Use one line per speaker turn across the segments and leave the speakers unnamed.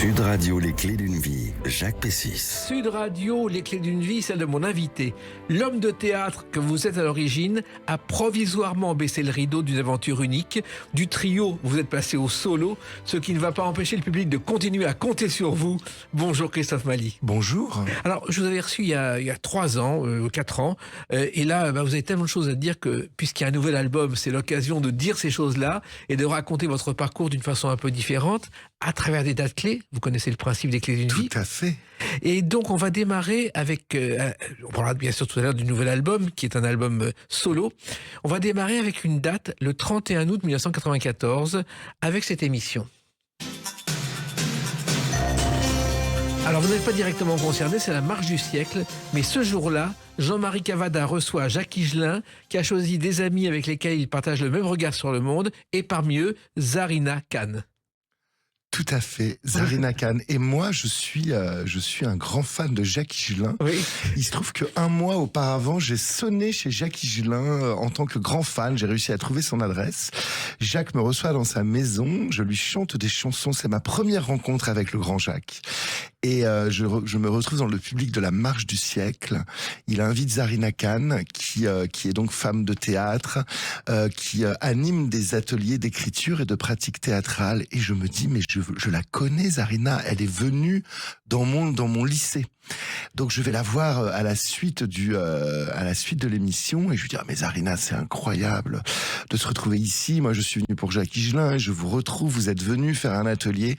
Sud Radio, les clés d'une vie, Jacques Pessis.
Sud Radio, les clés d'une vie, celle de mon invité. L'homme de théâtre que vous êtes à l'origine a provisoirement baissé le rideau d'une aventure unique. Du trio, vous êtes passé au solo, ce qui ne va pas empêcher le public de continuer à compter sur vous. Bonjour Christophe Mali.
Bonjour.
Alors, je vous avais reçu il y a 3 ans, 4 ans, et là, vous avez tellement de choses à dire que, puisqu'il y a un nouvel album, c'est l'occasion de dire ces choses-là et de raconter votre parcours d'une façon un peu différente, à travers des dates clés. Vous connaissez le principe des clés d'une vie.
Tout à fait.
Et donc, on va démarrer avec... on parlera bien sûr tout à l'heure du nouvel album, qui est un album solo. On va démarrer avec une date, le 31 août 1994, avec cette émission. Alors, vous n'êtes pas directement concerné, c'est la marche du siècle. Mais ce jour-là, Jean-Marie Cavada reçoit Jacques Higelin, qui a choisi des amis avec lesquels il partage le même regard sur le monde, et parmi eux, Zarina Khan.
Tout à fait, Zarina Khan. Et moi, je suis un grand fan de Jacques Higelin.
Oui.
Il se trouve qu'un mois auparavant, j'ai sonné chez Jacques Higelin en tant que grand fan. J'ai réussi à trouver son adresse. Jacques me reçoit dans sa maison. Je lui chante des chansons. C'est ma première rencontre avec le grand Jacques. Et je me retrouve dans le public de la Marche du siècle. Il invite Zarina Khan, qui est donc femme de théâtre, qui anime des ateliers d'écriture et de pratique théâtrale. Et je me dis, mais je la connais, Zarina. Elle est venue dans mon lycée. Donc je vais la voir à la suite de l'émission et je lui dis mais Zarina, c'est incroyable de se retrouver ici. Moi je suis venu pour Jacques Higelin et je vous retrouve, vous êtes venu faire un atelier.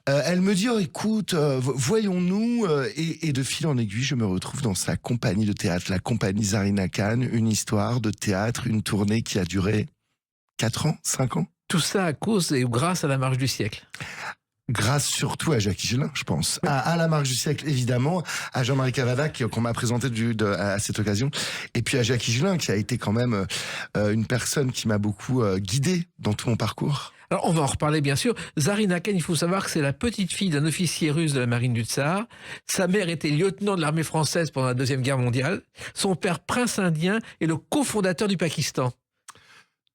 Elle me dit écoute, voyons-nous et de fil en aiguille je me retrouve dans sa compagnie de théâtre, la compagnie Zarina Khan, une histoire de théâtre, une tournée qui a duré 4 ans, 5 ans.
Tout ça à cause et grâce à la marche du siècle.
Grâce surtout à Jacques Higelin, je pense. À la Marche du siècle, évidemment, à Jean-Marie Cavada, qu'on m'a présenté à cette occasion, et puis à Jacques Higelin, qui a été quand même une personne qui m'a beaucoup guidé dans tout mon parcours.
Alors, on va en reparler, bien sûr. Zarina Khan, il faut savoir que c'est la petite fille d'un officier russe de la marine du Tsar. Sa mère était lieutenant de l'armée française pendant la Deuxième Guerre mondiale. Son père, prince indien, est le cofondateur du Pakistan.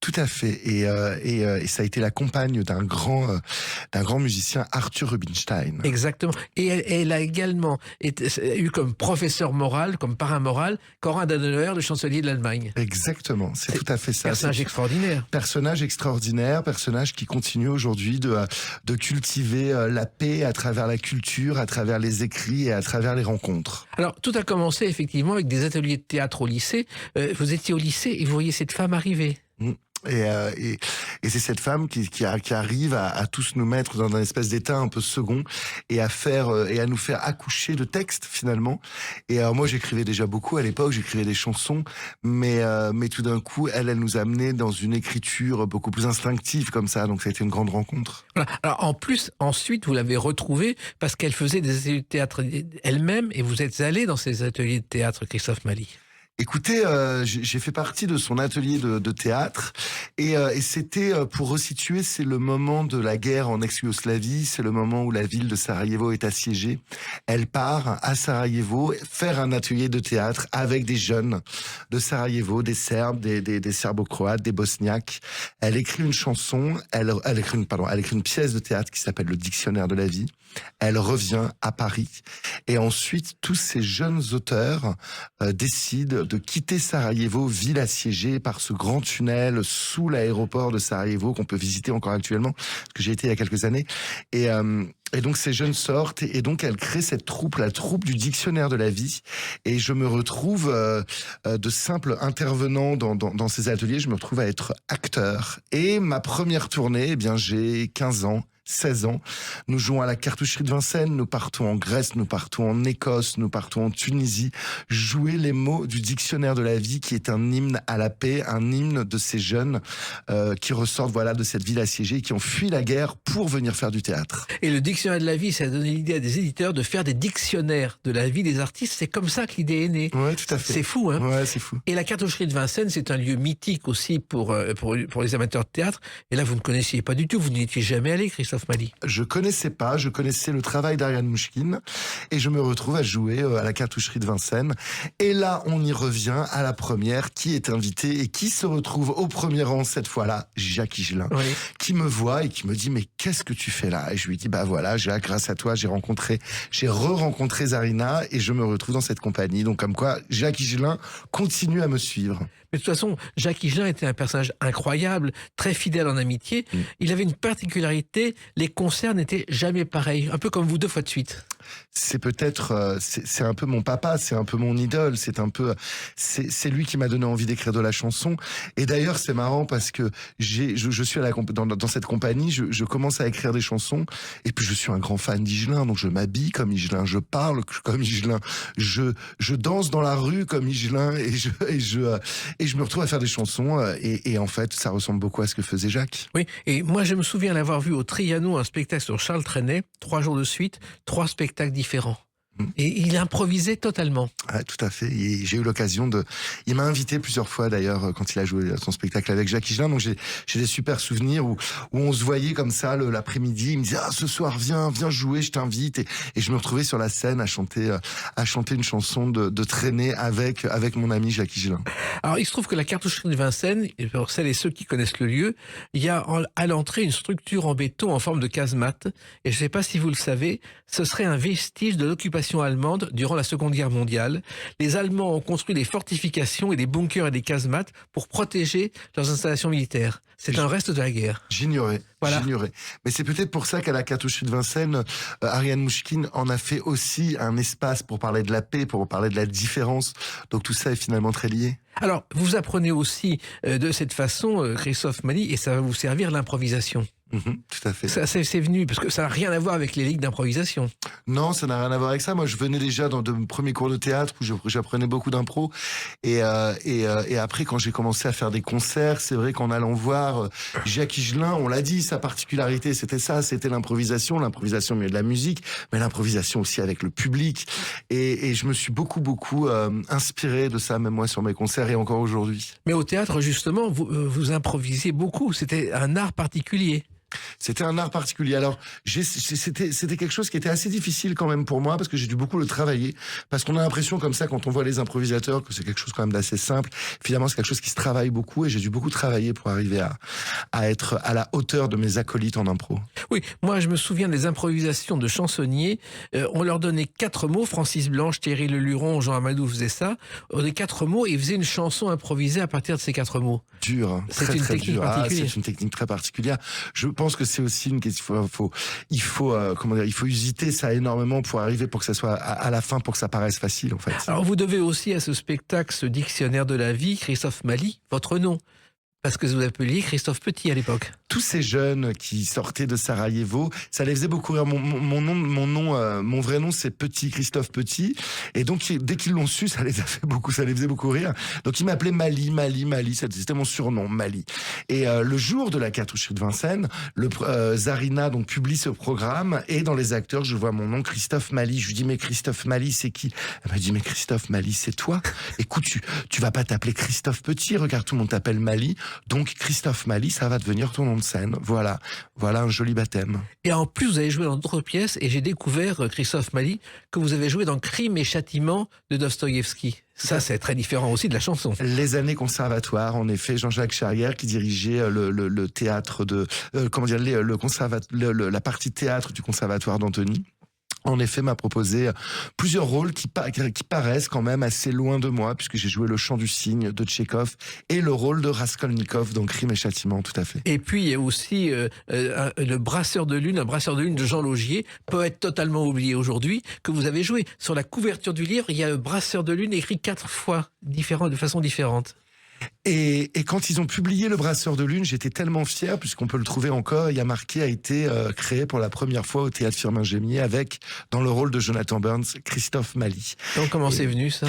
Tout à fait, et ça a été la compagne d'un grand musicien, Arthur Rubinstein.
Exactement. Et elle a également eu comme professeur moral, comme parrain moral, Konrad Adenauer, le chancelier de l'Allemagne.
Exactement, c'est tout à fait ça.
Personnage extraordinaire.
Personnage extraordinaire, personnage qui continue aujourd'hui de cultiver la paix à travers la culture, à travers les écrits et à travers les rencontres.
Alors, tout a commencé effectivement avec des ateliers de théâtre au lycée. Vous étiez au lycée et vous voyez cette femme arriver.
Et c'est cette femme qui arrive à tous nous mettre dans un espèce d'état un peu second et à nous faire accoucher de textes finalement. Et moi j'écrivais déjà beaucoup à l'époque, j'écrivais des chansons, mais tout d'un coup elle nous a amené dans une écriture beaucoup plus instinctive comme ça. Donc ça a été une grande rencontre.
Voilà. Alors en plus ensuite vous l'avez retrouvée parce qu'elle faisait des ateliers de théâtre elle-même et vous êtes allé dans ces ateliers de théâtre, Christophe Mali.
Écoutez, j'ai fait partie de son atelier de théâtre et c'était, pour resituer, c'est le moment de la guerre en ex-Yougoslavie, c'est le moment où la ville de Sarajevo est assiégée. Elle part à Sarajevo faire un atelier de théâtre avec des jeunes de Sarajevo, des Serbes, des Serbo-Croates, des Bosniaques. Elle écrit une chanson, elle écrit une pièce de théâtre qui s'appelle Le Dictionnaire de la vie. Elle revient à Paris et ensuite tous ces jeunes auteurs décident de quitter Sarajevo, ville assiégée par ce grand tunnel sous l'aéroport de Sarajevo qu'on peut visiter encore actuellement, parce que j'ai été il y a quelques années. Et donc ces jeunes sortent et donc elle crée cette troupe, la troupe du Dictionnaire de la vie. Et je me retrouve de simple intervenant dans ces ateliers, je me retrouve à être acteur. Et ma première tournée, eh bien j'ai 15 ans. 16 ans. Nous jouons à la cartoucherie de Vincennes, nous partons en Grèce, nous partons en Écosse, nous partons en Tunisie, jouer les mots du Dictionnaire de la vie qui est un hymne à la paix, un hymne de ces jeunes qui ressortent de cette ville assiégée, qui ont fui la guerre pour venir faire du théâtre.
Et le Dictionnaire de la vie, ça a donné l'idée à des éditeurs de faire des dictionnaires de la vie des artistes. C'est comme ça que l'idée est née.
Ouais, tout à fait.
C'est fou, hein?
Ouais, c'est fou.
Et la cartoucherie de Vincennes, c'est un lieu mythique aussi pour les amateurs de théâtre. Et là, vous ne connaissiez pas du tout, vous n'y étiez jamais allé, Christophe Christophe Mali?
Je connaissais pas, je connaissais le travail d'Ariane Mouchkine et je me retrouve à jouer à la Cartoucherie de Vincennes. Et là, on y revient à la première, qui est invité et qui se retrouve au premier rang cette fois-là, Jacques Higelin,
Oui.
qui me voit et qui me dit mais qu'est-ce que tu fais là? Et je lui dis bah voilà, Jacques, grâce à toi, j'ai re-rencontré Zarina et je me retrouve dans cette compagnie. Donc comme quoi, Jacques Higelin continue à me suivre.
Mais de toute façon, Jacques Higelin était un personnage incroyable, très fidèle en amitié. Il avait une particularité, les concerts n'étaient jamais pareils, un peu comme vous 2 fois de suite.
C'est peut-être, c'est un peu mon papa, c'est un peu mon idole, c'est lui qui m'a donné envie d'écrire de la chanson. Et d'ailleurs, c'est marrant parce que je suis dans cette compagnie, je commence à écrire des chansons, et puis je suis un grand fan d'Higelin, donc je m'habille comme Higelin, je parle comme Higelin, je danse dans la rue comme Higelin, et je me retrouve à faire des chansons, et en fait, ça ressemble beaucoup à ce que faisait Jacques.
Oui, et moi je me souviens l'avoir vu au Trianon, un spectacle sur Charles Trenet, 3 jours de suite, 3 spectacles différents. Et il improvisait totalement.
Ouais, tout à fait. Et j'ai eu l'occasion il m'a invité plusieurs fois d'ailleurs quand il a joué son spectacle avec Jacques Higelin. Donc j'ai des super souvenirs où on se voyait comme ça l'après-midi. Il me disait ce soir viens jouer, je t'invite. Et je me retrouvais sur la scène à chanter une chanson de traîner avec mon ami Jacques Higelin.
Alors il se trouve que la Cartoucherie de Vincennes, et pour celles et ceux qui connaissent le lieu, il y a à l'entrée une structure en béton en forme de casemate. Et je ne sais pas si vous le savez, ce serait un vestige de l'occupation allemande durant la Seconde Guerre mondiale. Les Allemands ont construit des fortifications et des bunkers et des casemates pour protéger leurs installations militaires. C'est un reste de la guerre.
J'ignorais. Mais c'est peut-être pour ça qu'à la Cartoucherie de Vincennes, Ariane Mouchkine en a fait aussi un espace pour parler de la paix, pour parler de la différence. Donc tout ça est finalement très lié.
Alors, vous apprenez aussi de cette façon, Christophe Mali, et ça va vous servir l'improvisation.
Tout à fait.
Ça, c'est venu, parce que ça n'a rien à voir avec les ligues d'improvisation.
Non, ça n'a rien à voir avec ça. Moi, je venais déjà de mes premiers cours de théâtre où j'apprenais beaucoup d'impro. Et après, quand j'ai commencé à faire des concerts, c'est vrai qu'en allant voir Jacques Higelin, on l'a dit, sa particularité, c'était l'improvisation au milieu de la musique, mais l'improvisation aussi avec le public. Et je me suis beaucoup inspiré de ça, même moi, sur mes concerts et encore aujourd'hui.
Mais au théâtre, justement, vous improvisiez beaucoup. C'était un art particulier.
C'était un art particulier. Alors, c'était quelque chose qui était assez difficile quand même pour moi parce que j'ai dû beaucoup le travailler. Parce qu'on a l'impression comme ça, quand on voit les improvisateurs, que c'est quelque chose quand même d'assez simple. Finalement, c'est quelque chose qui se travaille beaucoup et j'ai dû beaucoup travailler pour arriver à être à la hauteur de mes acolytes en impro.
Oui, moi je me souviens des improvisations de chansonniers. On leur donnait 4 mots. Francis Blanche, Thierry Leluron, Jean Amadou faisaient ça. On donnait 4 mots et ils faisaient une chanson improvisée à partir de ces 4 mots.
Dur, hein.
C'est
Très,
une
très
technique
dur.
particulière.
C'est une technique très particulière. Je pense que c'est aussi une question. Il faut usiter ça énormément pour que ça soit à la fin, pour que ça paraisse facile en fait.
Alors vous devez aussi à ce spectacle, ce dictionnaire de la vie, Christophe Mali, votre nom. Parce que vous appeliez Christophe Petit à l'époque.
Tous ces jeunes qui sortaient de Sarajevo, ça les faisait beaucoup rire. Mon vrai nom, c'est Petit, Christophe Petit. Et donc, dès qu'ils l'ont su, ça les faisait beaucoup rire. Donc, ils m'appelaient Mali. C'était mon surnom, Mali. Et le jour de la Cartoucherie de Vincennes, Zarina donc publie ce programme. Et dans les acteurs, je vois mon nom, Christophe Mali. Je lui dis, mais Christophe Mali, c'est qui? Elle m'a dit, mais Christophe Mali, c'est toi. Écoute, tu vas pas t'appeler Christophe Petit. Regarde, tout le monde t'appelle Mali. Donc, Christophe Mali, ça va devenir ton nom de scène. Voilà un joli baptême.
Et en plus, vous avez joué dans d'autres pièces, et j'ai découvert, Christophe Mali, que vous avez joué dans Crime et Châtiment de Dostoïevski. Ça, c'est très différent aussi de la chanson.
Les années conservatoires, en effet, Jean-Jacques Charrière qui dirigeait le théâtre la partie théâtre du conservatoire d'Antony. En effet, m'a proposé plusieurs rôles qui paraissent quand même assez loin de moi, puisque j'ai joué le chant du cygne de Tchekhov et le rôle de Raskolnikov dans Crime et Châtiment, tout à fait.
Et puis, il y a aussi le Brasseur de Lune, un Brasseur de Lune de Jean Laugier, poète totalement oublié aujourd'hui, que vous avez joué. Sur la couverture du livre, il y a le Brasseur de Lune écrit 4 fois, de façon différente.
Et quand ils ont publié Le Brasseur de Lune, j'étais tellement fier, puisqu'on peut le trouver encore, Il y a marqué a été créé pour la première fois au Théâtre Firmin-Gémier avec, dans le rôle de Jonathan Burns, Christophe Mali.
Donc comment c'est venu ça?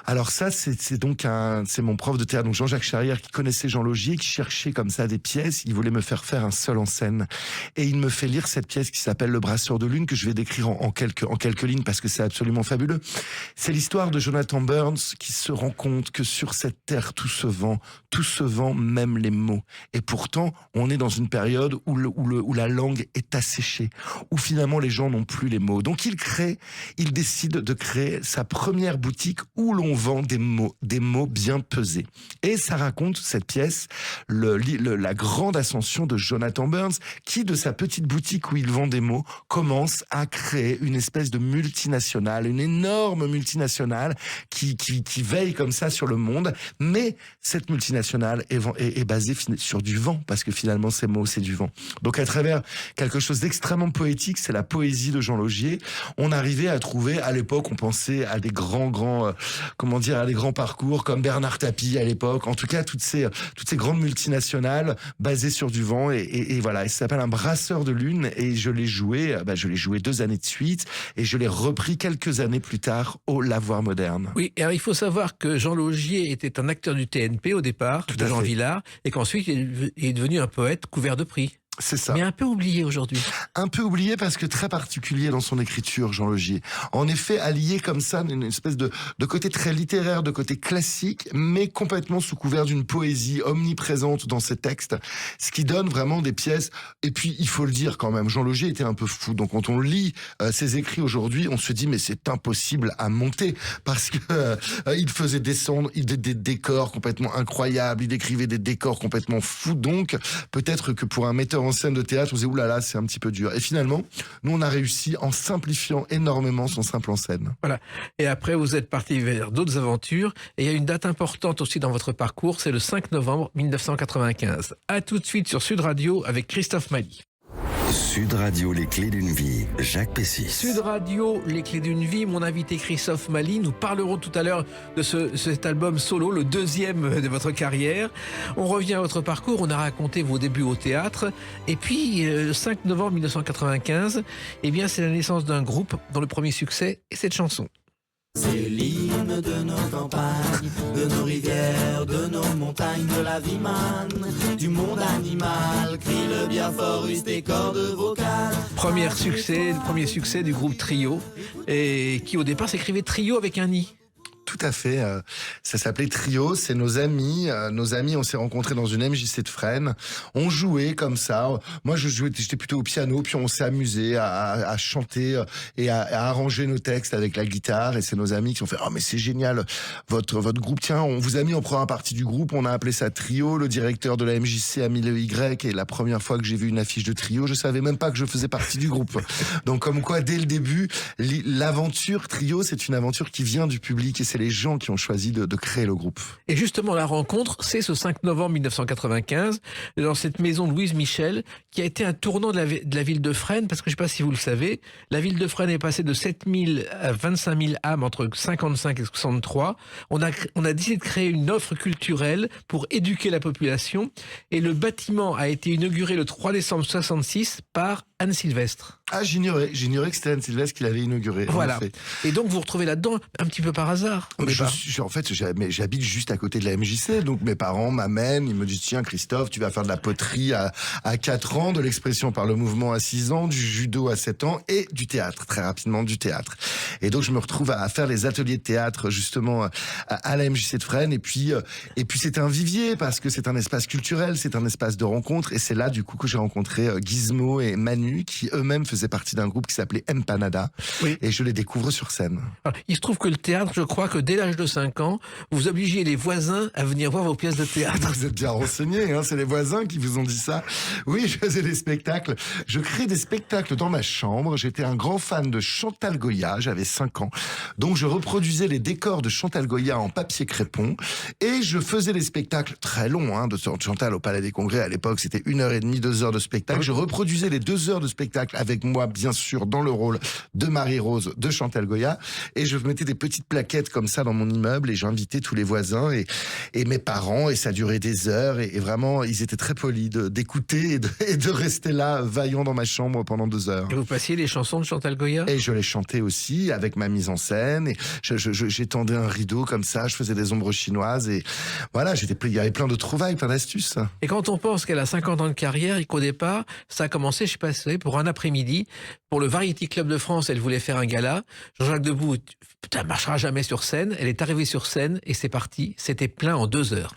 Alors ça, c'est mon prof de théâtre, donc Jean-Jacques Charrière, qui connaissait Jean Laugier, qui cherchait comme ça des pièces, il voulait me faire un seul en scène. Et il me fait lire cette pièce qui s'appelle Le Brasseur de Lune, que je vais décrire en quelques lignes parce que c'est absolument fabuleux. C'est l'histoire de Jonathan Burns qui se rend compte que sur cette terre tout se tout se vend, même les mots. Et pourtant, on est dans une période où la langue est asséchée, où finalement les gens n'ont plus les mots. Donc il décide de créer sa première boutique où l'on vend des mots bien pesés. Et ça raconte, cette pièce, la grande ascension de Jonathan Burns, qui, de sa petite boutique où il vend des mots, commence à créer une espèce de multinationale, une énorme multinationale qui veille comme ça sur le monde. Mais cette multinationale est basée sur du vent, parce que finalement ces mots, c'est du vent. Donc à travers quelque chose d'extrêmement poétique, c'est la poésie de Jean Laugier, on arrivait à trouver, à l'époque, on pensait à des grands à des grands parcours comme Bernard Tapie à l'époque, en tout cas toutes ces grandes multinationales basées sur du vent, et voilà, et ça s'appelle Un brasseur de lune, et je l'ai joué 2 années de suite, et je l'ai repris quelques années plus tard au Lavoir Moderne.
Oui, alors il faut savoir que Jean Laugier était un acteur du TNP au départ, de Jean Vilar, et qu'ensuite il est devenu un poète couvert de prix.
C'est ça.
Mais un peu oublié aujourd'hui.
Un peu oublié parce que très particulier dans son écriture, Jean Laugier. En effet, allié comme ça, une espèce de côté très littéraire, de côté classique, mais complètement sous couvert d'une poésie omniprésente dans ses textes, ce qui donne vraiment des pièces. Et puis, il faut le dire quand même, Jean Laugier était un peu fou. Donc, quand on lit ses écrits aujourd'hui, on se dit, mais c'est impossible à monter, parce que il faisait descendre des décors complètement incroyables, il décrivait des décors complètement fous. Donc, peut-être que pour un metteur en scène de théâtre, on se dit oulala, c'est un petit peu dur. Et finalement, nous on a réussi en simplifiant énormément son simple en scène.
Voilà. Et après, vous êtes parti vers d'autres aventures. Et il y a une date importante aussi dans votre parcours, c'est le 5 novembre 1995. À tout de suite sur Sud Radio avec Christophe Mali.
Sud Radio, les clés d'une vie, Jacques Pessis.
Sud Radio, les clés d'une vie, mon invité Christophe Mali. Nous parlerons tout à l'heure de cet album solo, le deuxième de votre carrière. On revient à votre parcours, on a raconté vos débuts au théâtre. Et puis, le 5 novembre 1995, eh bien, c'est la naissance d'un groupe dont le premier succès est cette chanson.
C'est l'hymne de nos campagnes, de nos rivières, de nos montagnes, de la vie manne, du monde animal, crie le bien fort, use tes cordes vocales.
Premier succès du groupe Trio, et qui au départ s'écrivait Trio avec un I.
Tout à fait. Ça s'appelait Trio. C'est nos amis. On s'est rencontrés dans une MJC de Fresnes. On jouait comme ça. Moi, j'étais plutôt au piano. Puis on s'est amusé à chanter et à arranger nos textes avec la guitare. Et c'est nos amis qui ont fait: oh, mais c'est génial, votre groupe. Tiens, on vous a mis en première partie du groupe. On a appelé ça Trio. Le directeur de la MJC a mis le Y. Et la première fois que j'ai vu une affiche de Trio, je savais même pas que je faisais partie du groupe. Donc, comme quoi, dès le début, l'aventure Trio, c'est une aventure qui vient du public, et c'est les gens qui ont choisi de créer le groupe.
Et justement, la rencontre, c'est ce 5 novembre 1995, dans cette maison de Louise Michel, qui a été un tournant de la ville de Fresnes, parce que je ne sais pas si vous le savez, la ville de Fresnes est passée de 7 000 à 25 000 âmes entre 55 et 63. On a décidé de créer une offre culturelle pour éduquer la population, et le bâtiment a été inauguré le 3 décembre 66 par Anne Sylvestre.
Ah, j'ignorais que c'était Anne Sylvestre qui l'avait inauguré.
Voilà. Et donc vous vous retrouvez là-dedans un petit peu par hasard.
En fait, j'habite juste à côté de la MJC, donc mes parents m'amènent, ils me disent: tiens Christophe, tu vas faire de la poterie à 4 ans, de l'expression par le mouvement à 6 ans, du judo à 7 ans et du théâtre, très rapidement du théâtre. Et donc je me retrouve à faire les ateliers de théâtre justement à la MJC de Fresnes, et puis c'est un vivier parce que c'est un espace culturel, c'est un espace de rencontre, et c'est là du coup que j'ai rencontré Gizmo et Manu, qui eux-mêmes faisaient partie d'un groupe qui s'appelait Empanada. Oui. Et je les découvre sur scène.
Alors, il se trouve que le théâtre, je crois que dès l'âge de 5 ans, vous obligiez les voisins à venir voir vos pièces de théâtre.
Vous êtes bien renseignés, hein, c'est les voisins qui vous ont dit ça. Oui, je faisais des spectacles. Je créais des spectacles dans ma chambre. J'étais un grand fan de Chantal Goya, j'avais 5 ans. Donc je reproduisais les décors de Chantal Goya en papier crépon, et je faisais des spectacles très longs, hein, de Chantal au Palais des Congrès. À l'époque, c'était 1h30, 2 heures de spectacle. Je reproduisais les 2 heures de spectacle avec moi, bien sûr, dans le rôle de Marie-Rose de Chantal Goya, et je mettais des petites plaquettes comme ça dans mon immeuble, et j'invitais tous les voisins et mes parents, et ça durait des heures, et vraiment ils étaient très polis d'écouter et de rester là vaillant dans ma chambre pendant 2 heures.
Et vous passiez les chansons de Chantal Goya?
Et je les chantais aussi avec ma mise en scène, et j'étendais un rideau comme ça, je faisais des ombres chinoises, et voilà, il y avait plein de trouvailles, plein d'astuces.
Et quand on pense qu'elle a 50 ans de carrière et qu'au départ ça a commencé, je sais pas si vous savez, pour un après-midi, pour le Variety Club de France, elle voulait faire un gala. Jean-Jacques Debout, putain, marchera jamais sur scène. Elle est arrivée sur scène et c'est parti. C'était plein en 2 heures.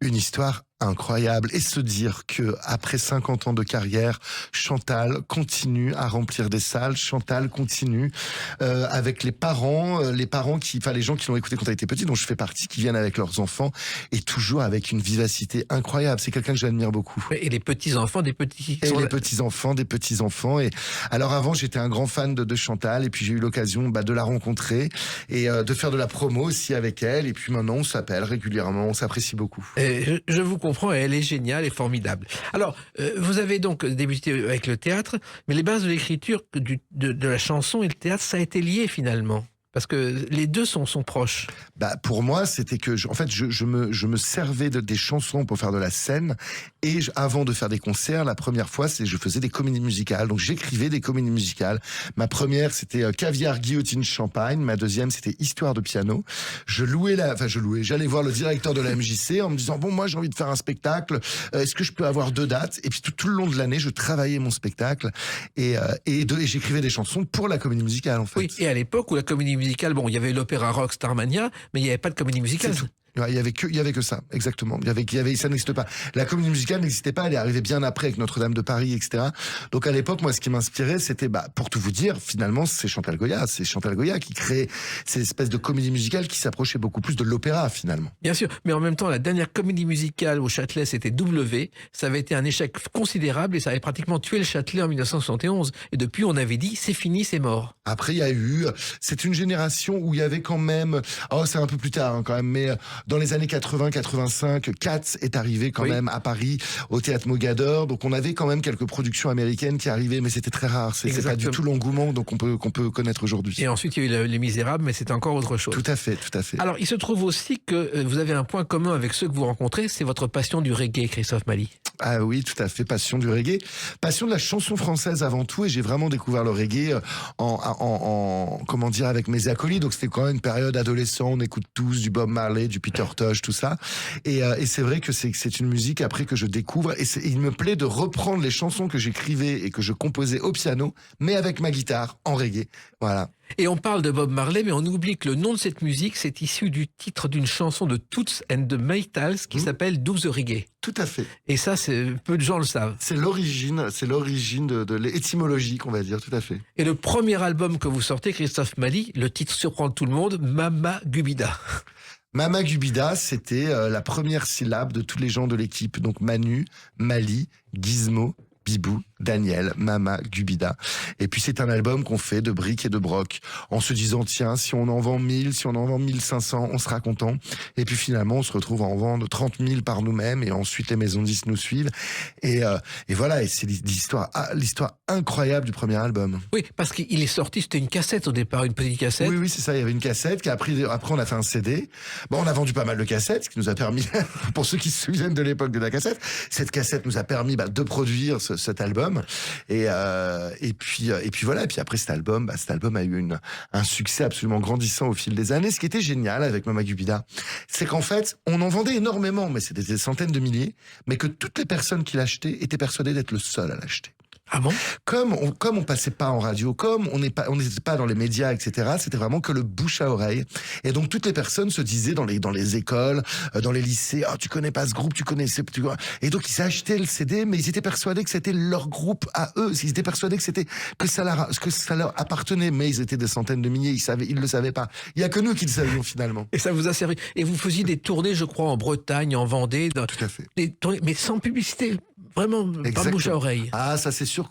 Une histoire incroyable. Et se dire que après 50 ans de carrière, Chantal continue à remplir des salles. Chantal continue avec les parents les gens qui l'ont écouté quand elle était petite, dont je fais partie, qui viennent avec leurs enfants, et toujours avec une vivacité incroyable. C'est quelqu'un que j'admire beaucoup.
Et les petits-enfants des petits...
Et les petits-enfants des petits-enfants. Et alors avant, j'étais un grand fan de Chantal, et puis j'ai eu l'occasion de la rencontrer et de faire de la promo aussi avec elle. Et puis maintenant, on s'appelle régulièrement, on s'apprécie beaucoup.
Je vous comprends, elle est géniale et formidable. Alors, vous avez donc débuté avec le théâtre, mais les bases de l'écriture de la chanson et le théâtre, ça a été lié finalement. Parce que les deux sont proches.
Pour moi, c'était que je me servais des chansons pour faire de la scène, et avant de faire des concerts, la première fois, je faisais des comédies musicales. Donc j'écrivais des comédies musicales. Ma première, c'était Caviar, Guillotine, Champagne. Ma deuxième, c'était Histoire de piano. J'allais voir le directeur de la MJC en me disant moi j'ai envie de faire un spectacle. Est-ce que je peux avoir 2 dates? Et puis tout le long de l'année, je travaillais mon spectacle et j'écrivais des chansons pour la comédie musicale en fait.
Oui, et à l'époque où la comédie musicale, il y avait l'opéra rock Starmania, mais il n'y avait pas de comédie musicale.
C'est tout. Il y avait que ça, exactement. Ça n'existe pas. La comédie musicale n'existait pas, elle est arrivée bien après avec Notre-Dame de Paris, etc. Donc à l'époque, moi, ce qui m'inspirait, c'était, pour tout vous dire, finalement, c'est Chantal Goya. C'est Chantal Goya qui créait ces espèces de comédie musicale qui s'approchait beaucoup plus de l'opéra, finalement.
Bien sûr, mais en même temps, la dernière comédie musicale au Châtelet, c'était W. Ça avait été un échec considérable et ça avait pratiquement tué le Châtelet en 1971. Et depuis, on avait dit, c'est fini, c'est mort.
Après, c'est une génération où il y avait quand même, c'est un peu plus tard, quand même, mais dans les années 80-85, Cats est arrivé quand même à Paris, au Théâtre Mogador. Donc on avait quand même quelques productions américaines qui arrivaient, mais c'était très rare. C'est pas du tout l'engouement qu'on peut connaître aujourd'hui.
Et ensuite, il y a eu Les Misérables, mais c'était encore autre chose.
Tout à fait.
Alors, il se trouve aussi que vous avez un point commun avec ceux que vous rencontrez, c'est votre passion du reggae, Christophe Mali.
Ah oui, tout à fait. Passion du reggae. Passion de la chanson française avant tout. Et j'ai vraiment découvert le reggae avec mes acolytes. Donc c'était quand même une période adolescent. On écoute tous du Bob Marley, du Peter Tosh, tout ça. Et c'est vrai que c'est une musique après que je découvre. Et il me plaît de reprendre les chansons que j'écrivais et que je composais au piano, mais avec ma guitare en reggae. Voilà.
Et on parle de Bob Marley, mais on oublie que le nom de cette musique, c'est issu du titre d'une chanson de Toots and the Maytals qui s'appelle Do the Reggae.
Tout à fait.
Et ça, peu de gens le savent.
C'est l'origine de l'étymologique, on va dire, tout à fait.
Et le premier album que vous sortez, Christophe Mali, le titre surprend tout le monde, Mama Gubida.
Mama Gubida, c'était la première syllabe de tous les gens de l'équipe. Donc Manu, Mali, Gizmo, Bibou, Daniel, Mama, Gubida. Et puis c'est un album qu'on fait de briques et de broc, en se disant tiens, si on en vend 1000, si on en vend 1500, on sera content. Et puis finalement, on se retrouve à en vendre 30 000 par nous-mêmes, et ensuite les maisons de disques nous suivent. Et voilà, et c'est l'histoire incroyable du premier album.
Oui, parce qu'il est sorti, c'était une cassette au départ, une petite cassette.
Oui, c'est ça, il y avait une cassette, après on a fait un CD. On a vendu pas mal de cassettes, ce qui nous a permis, pour ceux qui se souviennent de l'époque de la cassette, cette cassette nous a permis de produire cet album. Et puis voilà. Et puis après cet album a eu un succès absolument grandissant au fil des années. Ce qui était génial avec Mama Gubida, c'est qu'en fait, on en vendait énormément, mais c'était des centaines de milliers, mais que toutes les personnes qui l'achetaient étaient persuadées d'être le seul à l'acheter.
Ah bon?
Comme on passait pas en radio, comme on n'était pas dans les médias, etc., c'était vraiment que le bouche à oreille. Et donc toutes les personnes se disaient dans les écoles, dans les lycées, tu connais pas ce groupe, et donc ils achetaient le CD, mais ils étaient persuadés que c'était leur groupe à eux. Ils étaient persuadés que ça leur appartenait, mais ils étaient des centaines de milliers, ils le savaient pas. Il y a que nous qui le savions finalement.
Et ça vous a servi. Et vous faisiez des tournées, je crois, en Bretagne, en Vendée.
Tout à fait.
Des tournées, mais sans publicité. Vraiment, pas bouche à oreille.
Ah, ça c'est sûr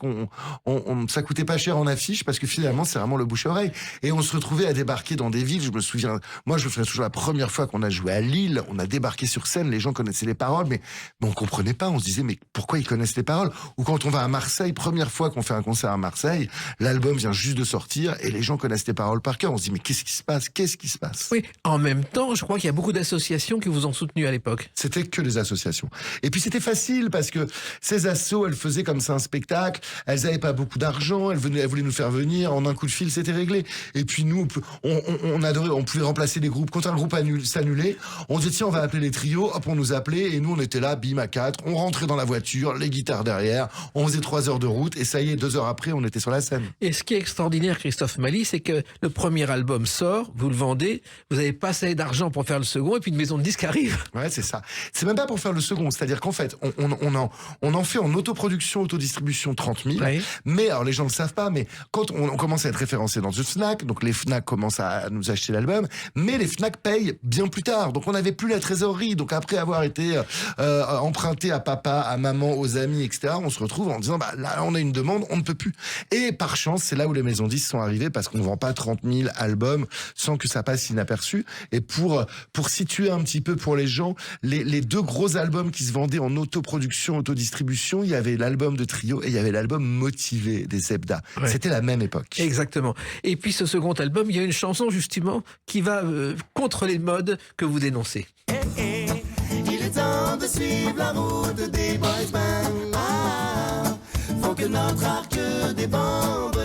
ça coûtait pas cher en affiche parce que finalement c'est vraiment le bouche à oreille. Et on se retrouvait à débarquer dans des villes. Je me souviens toujours la première fois qu'on a joué à Lille, on a débarqué sur scène, les gens connaissaient les paroles, mais on comprenait pas. On se disait mais pourquoi ils connaissent les paroles? Ou quand on va à Marseille, première fois qu'on fait un concert à Marseille, l'album vient juste de sortir et les gens connaissent les paroles par cœur. On se dit mais qu'est-ce qui se passe?
Oui, en même temps, je crois qu'il y a beaucoup d'associations qui vous ont soutenu à l'époque.
C'était que des associations. Et puis c'était facile parce que Ces assos, elles faisaient comme ça un spectacle, elles avaient pas beaucoup d'argent, elles voulaient nous faire venir, en un coup de fil, c'était réglé. Et puis nous, on adorait, on pouvait remplacer les groupes. Quand un groupe s'annulait, on disait tiens, on va appeler les trios, hop, on nous appelait, et nous, on était là, bim, à 4, on rentrait dans la voiture, les guitares derrière, on faisait 3 heures de route, et ça y est, 2 heures après, on était sur la scène.
Et ce qui est extraordinaire, Christophe Mali, c'est que le premier album sort, vous le vendez, vous n'avez pas assez d'argent pour faire le second, et puis une maison de disques arrive.
Ouais, c'est ça. C'est même pas pour faire le second, c'est-à-dire qu'en fait, on en fait en autoproduction, autodistribution 30 000,
Oui.
mais alors les gens ne le savent pas, mais quand on commence à être référencé dans une Fnac, donc les Fnac commencent à nous acheter l'album, mais les Fnac payent bien plus tard, donc on n'avait plus la trésorerie, donc après avoir été emprunté à papa, à maman, aux amis, etc., on se retrouve en disant, bah là on a une demande, on ne peut plus. Et par chance, c'est là où les maisons 10 sont arrivées, parce qu'on vend pas 30 000 albums sans que ça passe inaperçu. Et pour situer un petit peu pour les gens, les 2 gros albums qui se vendaient en autoproduction, autodistribution, il y avait l'album de Trio et il y avait l'album Motivé des Zebda.
Ouais.
C'était la même époque.
Exactement. Et puis ce second album, il y a une chanson justement qui va contre les modes que vous dénoncez.
Il est temps de suivre la route des boys bands. Ah, faut que notre arc débande.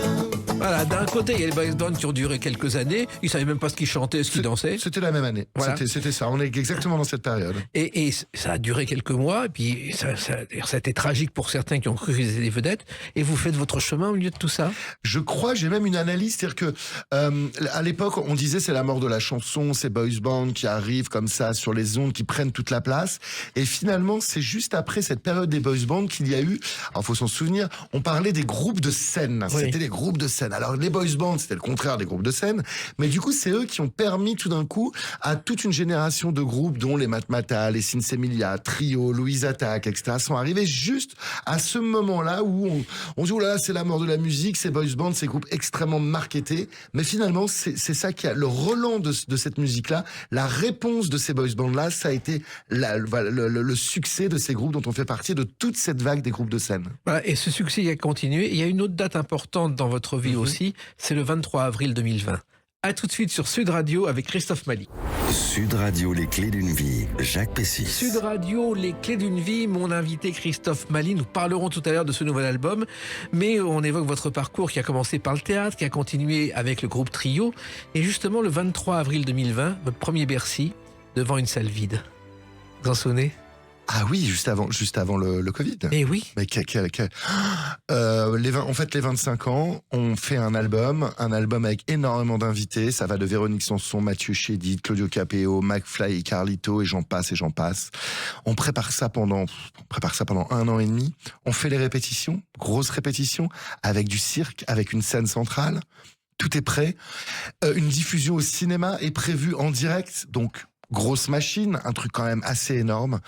Voilà, d'un côté, il y a les boys bands qui ont duré quelques années, ils savaient même pas ce qu'ils chantaient, ce qu'ils dansaient.
C'était la même année.
Voilà.
C'était ça. On est exactement dans cette période.
Et ça a duré quelques mois, et puis ça a été tragique pour certains qui ont cru qu'ils étaient des vedettes, et vous faites votre chemin au milieu de tout ça.
Je crois, j'ai même une analyse, c'est-à-dire que à l'époque, on disait c'est la mort de la chanson, ces boys bands qui arrivent comme ça sur les ondes, qui prennent toute la place. Et finalement, c'est juste après cette période des boys bands qu'il y a eu, alors faut s'en souvenir, on parlait des groupes de scène.
Oui.
C'était des groupes de scène. Alors les boys bands, c'était le contraire des groupes de scène, mais du coup, c'est eux qui ont permis tout d'un coup à toute une génération de groupes, dont les Matmata, les Sinsemilia, Trio, Louise Attaque, etc., sont arrivés juste à ce moment-là où on dit, oh là là, c'est la mort de la musique, ces boys bands, ces groupes extrêmement marketés. Mais finalement, c'est ça qui a le relent de cette musique-là, la réponse de ces boys bands-là, ça a été le succès de ces groupes dont on fait partie, de toute cette vague des groupes de scène.
Voilà, et ce succès a continué. Il y a une autre date importante dans votre vie aussi, c'est le 23 avril 2020. À tout de suite sur Sud Radio avec Christophe Mali.
Sud Radio, les clés d'une vie. Jacques Pessis.
Sud Radio, les clés d'une vie, mon invité Christophe Mali. Nous parlerons tout à l'heure de ce nouvel album, mais on évoque votre parcours qui a commencé par le théâtre, qui a continué avec le groupe Trio. Et justement, le 23 avril 2020, votre premier Bercy, devant une salle vide. Vous en souvenez ?
Ah oui, juste avant le Covid.
Eh oui.
Mais en fait, les 25 ans, on fait un album avec énormément d'invités. Ça va de Véronique Sanson, Mathieu Chédid, Claudio Capéo, McFly et Carlito, et j'en passe. On prépare ça pendant 1 an et demi. On fait les répétitions, grosses répétitions, avec du cirque, avec une scène centrale. Tout est prêt. Une diffusion au cinéma est prévue en direct, donc grosse machine, un truc quand même assez énorme.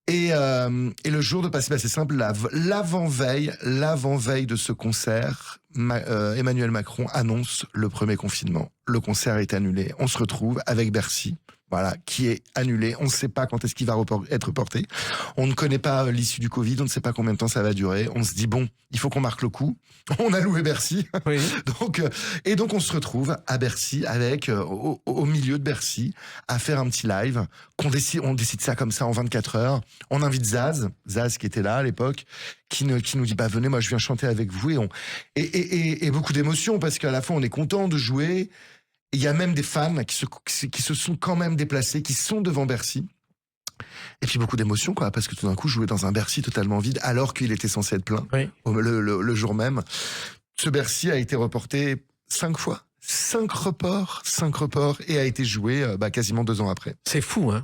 Et le jour de passer, c'est simple, l'avant-veille de ce concert, Emmanuel Macron annonce le premier confinement. Le concert est annulé. On se retrouve avec Bercy, voilà, qui est annulé. On ne sait pas quand est-ce qu'il va être reporté. On ne connaît pas l'issue du Covid. On ne sait pas combien de temps ça va durer. On se dit, bon, il faut qu'on marque le coup. On a loué Bercy.
Oui.
Donc on se retrouve à Bercy avec, au milieu de Bercy, à faire un petit live. On décide ça comme ça en 24 heures. On invite Zaz qui était là à l'époque, qui nous dit, bah venez, moi je viens chanter avec vous. Et beaucoup d'émotions, parce qu'à la fois on est content de jouer. Il y a même des fans qui se sont quand même déplacés, qui sont devant Bercy. Et puis beaucoup d'émotions, quoi, parce que tout d'un coup, jouer dans un Bercy totalement vide, alors qu'il était censé être plein,
Oui.
le jour même. Ce Bercy a été reporté 5 fois. 5 reports, et a été joué quasiment 2 ans après.
C'est fou, hein ?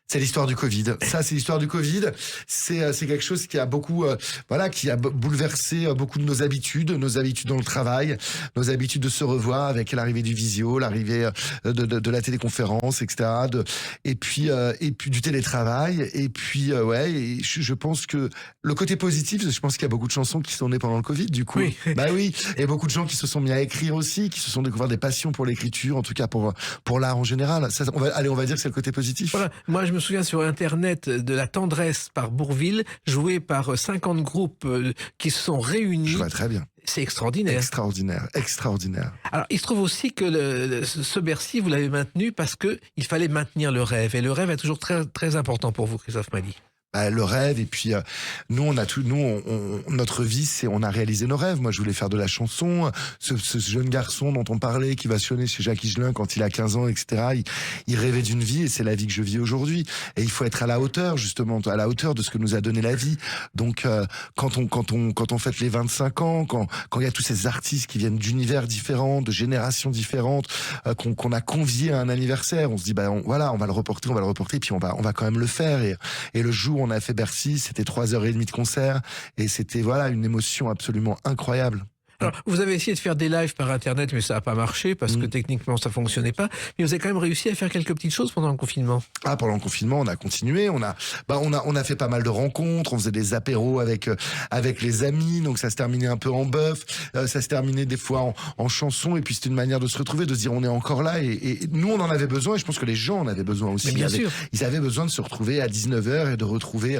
C'est l'histoire du Covid. Ça, c'est l'histoire du Covid. C'est quelque chose qui a beaucoup, qui a bouleversé beaucoup de nos habitudes dans le travail, nos habitudes de se revoir avec l'arrivée du visio, l'arrivée de la téléconférence, etc. Et puis du télétravail. Et puis, et je pense que le côté positif, je pense qu'il y a beaucoup de chansons qui sont nées pendant le Covid, du coup.
Oui.
Bah oui. Et beaucoup de gens qui se sont mis à écrire aussi, qui se sont découvert des passions pour l'écriture, en tout cas pour l'art en général. Ça, on va dire que c'est le côté positif.
Voilà. Moi, je me souviens sur Internet de La Tendresse par Bourvil, jouée par 50 groupes qui se sont réunis.
Je vois très bien.
C'est extraordinaire.
Extraordinaire.
Alors, il se trouve aussi que ce Bercy, vous l'avez maintenu parce qu'il fallait maintenir le rêve. Et le rêve est toujours très, très important pour vous, Christophe Mali.
le rêve. Et puis nous notre vie, c'est on a réalisé nos rêves. Moi, je voulais faire de la chanson. Ce jeune garçon dont on parlait, qui va sonner chez Jacques Higelin quand il a 15 ans, etc. Il rêvait d'une vie, et c'est la vie que je vis aujourd'hui. Et il faut être à la hauteur, justement, à la hauteur de ce que nous a donné la vie. Donc quand on fête les 25 ans, quand il y a tous ces artistes qui viennent d'univers différents, de générations différentes, qu'on a conviés à un anniversaire, on se dit on va le reporter, puis on va quand même le faire. Et le jour où on a fait Bercy, c'était 3h30 de concert, et c'était une émotion absolument incroyable.
Alors, vous avez essayé de faire des lives par Internet, mais ça n'a pas marché parce que techniquement, ça fonctionnait pas. Mais vous avez quand même réussi à faire quelques petites choses pendant le confinement.
Ah, pendant le confinement, on a continué. On a fait pas mal de rencontres. On faisait des apéros avec les amis. Donc, ça se terminait un peu en bœuf. Ça se terminait des fois en chanson. Et puis, c'était une manière de se retrouver, de se dire, on est encore là. Et nous, on en avait besoin. Et je pense que les gens en avaient besoin aussi.
Mais bien sûr.
Ils avaient besoin de se retrouver à 19h et de retrouver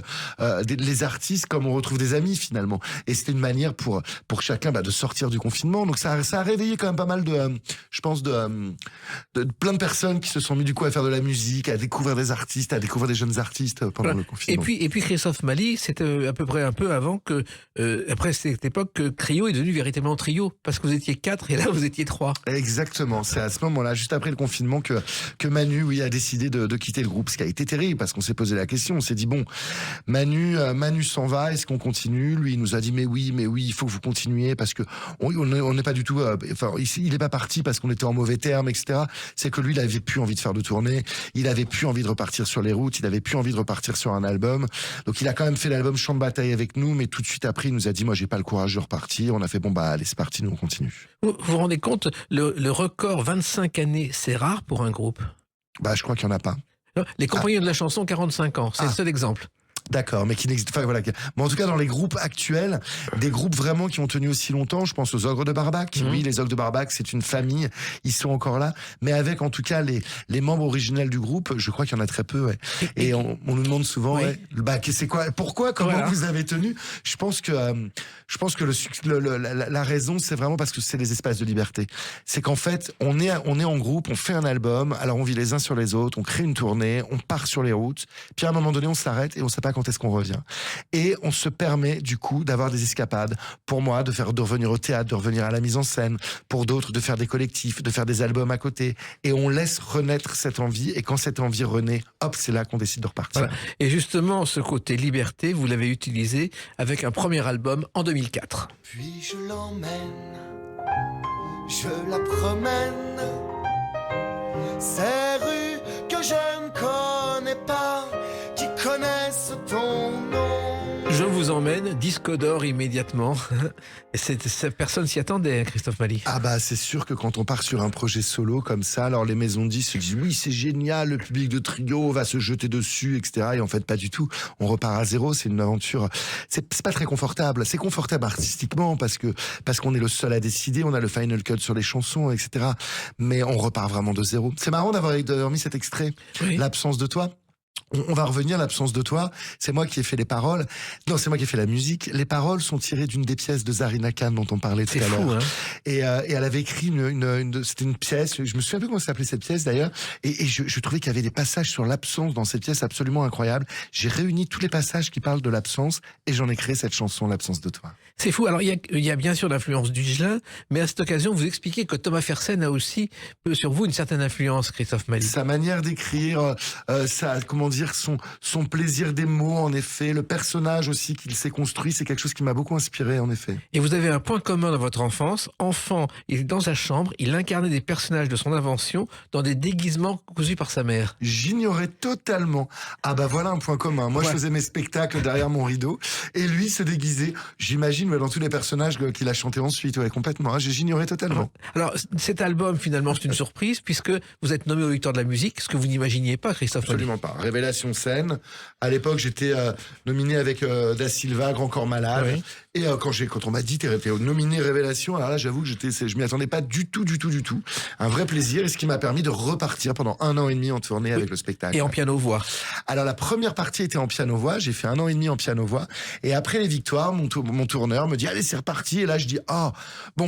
les artistes comme on retrouve des amis, finalement. Et c'était une manière pour chacun de sortir du confinement. Donc ça a réveillé quand même pas mal de plein de personnes qui se sont mis du coup à faire de la musique, à découvrir des artistes, à découvrir des jeunes artistes pendant le confinement.
Et puis Christophe Mali, c'était à peu près un peu avant que, après cette époque, que Trio est devenu véritablement Trio, parce que vous étiez 4 et là vous étiez 3.
Exactement. C'est à ce moment-là, juste après le confinement, que Manu, a décidé de quitter le groupe, ce qui a été terrible, parce qu'on s'est posé la question. On s'est dit Manu s'en va, est-ce qu'on continue? Lui, il nous a dit mais oui, il faut que vous continuiez, parce que on n'est pas du tout. Il n'est pas parti parce qu'on était en mauvais termes, etc. C'est que lui, il avait plus envie de faire de tournée, il avait plus envie de repartir sur les routes, il avait plus envie de repartir sur un album. Donc, il a quand même fait l'album Champ de bataille avec nous, mais tout de suite après, il nous a dit, moi, j'ai pas le courage de repartir. On a fait allez, c'est parti, nous on continue.
Vous vous rendez compte, le record 25 années, c'est rare pour un groupe.
Je crois qu'il y en a pas.
Les Compagnons de la chanson, 45 ans, c'est le seul exemple.
D'accord, mais qui n'existe pas. Voilà. Bon, en tout cas, dans les groupes actuels, des groupes vraiment qui ont tenu aussi longtemps, je pense aux Ogres de Barbac. Oui, les Ogres de Barbac, c'est une famille. Ils sont encore là. Mais avec, en tout cas, les membres originels du groupe, je crois qu'il y en a très peu, ouais. Et on nous demande souvent, c'est quoi, pourquoi, comment vous avez tenu? Je pense que la raison, c'est vraiment parce que c'est les espaces de liberté. C'est qu'en fait, on est en groupe, on fait un album, alors on vit les uns sur les autres, on crée une tournée, on part sur les routes, puis à un moment donné, on s'arrête et on sait pas quand est-ce qu'on revient. Et on se permet, du coup, d'avoir des escapades. Pour moi, de revenir au théâtre, de revenir à la mise en scène. Pour d'autres, de faire des collectifs, de faire des albums à côté. Et on laisse renaître cette envie. Et quand cette envie renaît, hop, c'est là qu'on décide de repartir.
Voilà. Et justement, ce côté liberté, vous l'avez utilisé avec un premier album en 2004.
Puis je l'emmène, je la promène, ces rues que je ne connais pas, qui connaissent ton nom.
Je vous emmène, disque d'or immédiatement. Et cette personne s'y attendait, Christophe Mali.
C'est sûr que quand on part sur un projet solo comme ça, alors les maisons de disques se disent oui, c'est génial, le public de Trio va se jeter dessus, etc. Et en fait, pas du tout. On repart à zéro, c'est une aventure. C'est pas très confortable. C'est confortable artistiquement parce qu'on est le seul à décider, on a le final cut sur les chansons, etc. Mais on repart vraiment de zéro. C'est marrant d'avoir mis cet extrait, L'absence de toi. On va revenir à l'absence de toi. C'est moi qui ai fait les paroles. Non, c'est moi qui ai fait la musique. Les paroles sont tirées d'une des pièces de Zarina Khan dont on parlait tout à l'heure.
Hein.
Et elle avait écrit c'était une pièce. Je me souviens plus comment ça s'appelait cette pièce d'ailleurs. Et je trouvais qu'il y avait des passages sur l'absence dans cette pièce absolument incroyables. J'ai réuni tous les passages qui parlent de l'absence et j'en ai créé cette chanson, L'absence de toi.
C'est fou. Alors, il y a bien sûr l'influence du Higelin, mais à cette occasion, vous expliquez que Thomas Fersen a aussi sur vous une certaine influence, Christophe Mali.
Sa manière d'écrire, son plaisir des mots, en effet, le personnage aussi qu'il s'est construit, c'est quelque chose qui m'a beaucoup inspiré, en effet.
Et vous avez un point commun dans votre enfance. Enfant, il est dans sa chambre, il incarnait des personnages de son invention dans des déguisements cousus par sa mère.
J'ignorais totalement. Voilà un point commun. Moi, je faisais mes spectacles derrière mon rideau et lui se déguisait, j'imagine, dans tous les personnages qu'il a chantés ensuite. Ouais, complètement. J'ignorais totalement.
Alors, cet album, finalement, c'est une surprise puisque vous êtes nommé aux Victoires de la musique, ce que vous n'imaginiez pas, Christophe Mali.
Absolument pas. Révélation scène. À l'époque, j'étais nominé avec Da Silva, Grand Corps Malade. Oui. Et quand on m'a dit t'es nominé Révélation, alors là, j'avoue que je m'y attendais pas du tout. Un vrai plaisir, et ce qui m'a permis de repartir pendant 1 an et demi en tournée avec le spectacle.
Et en piano-voix.
Alors la première partie était en piano-voix. J'ai fait 1 an et demi en piano-voix. Et après les Victoires, mon tourneur me dit allez, c'est reparti. Et là, je dis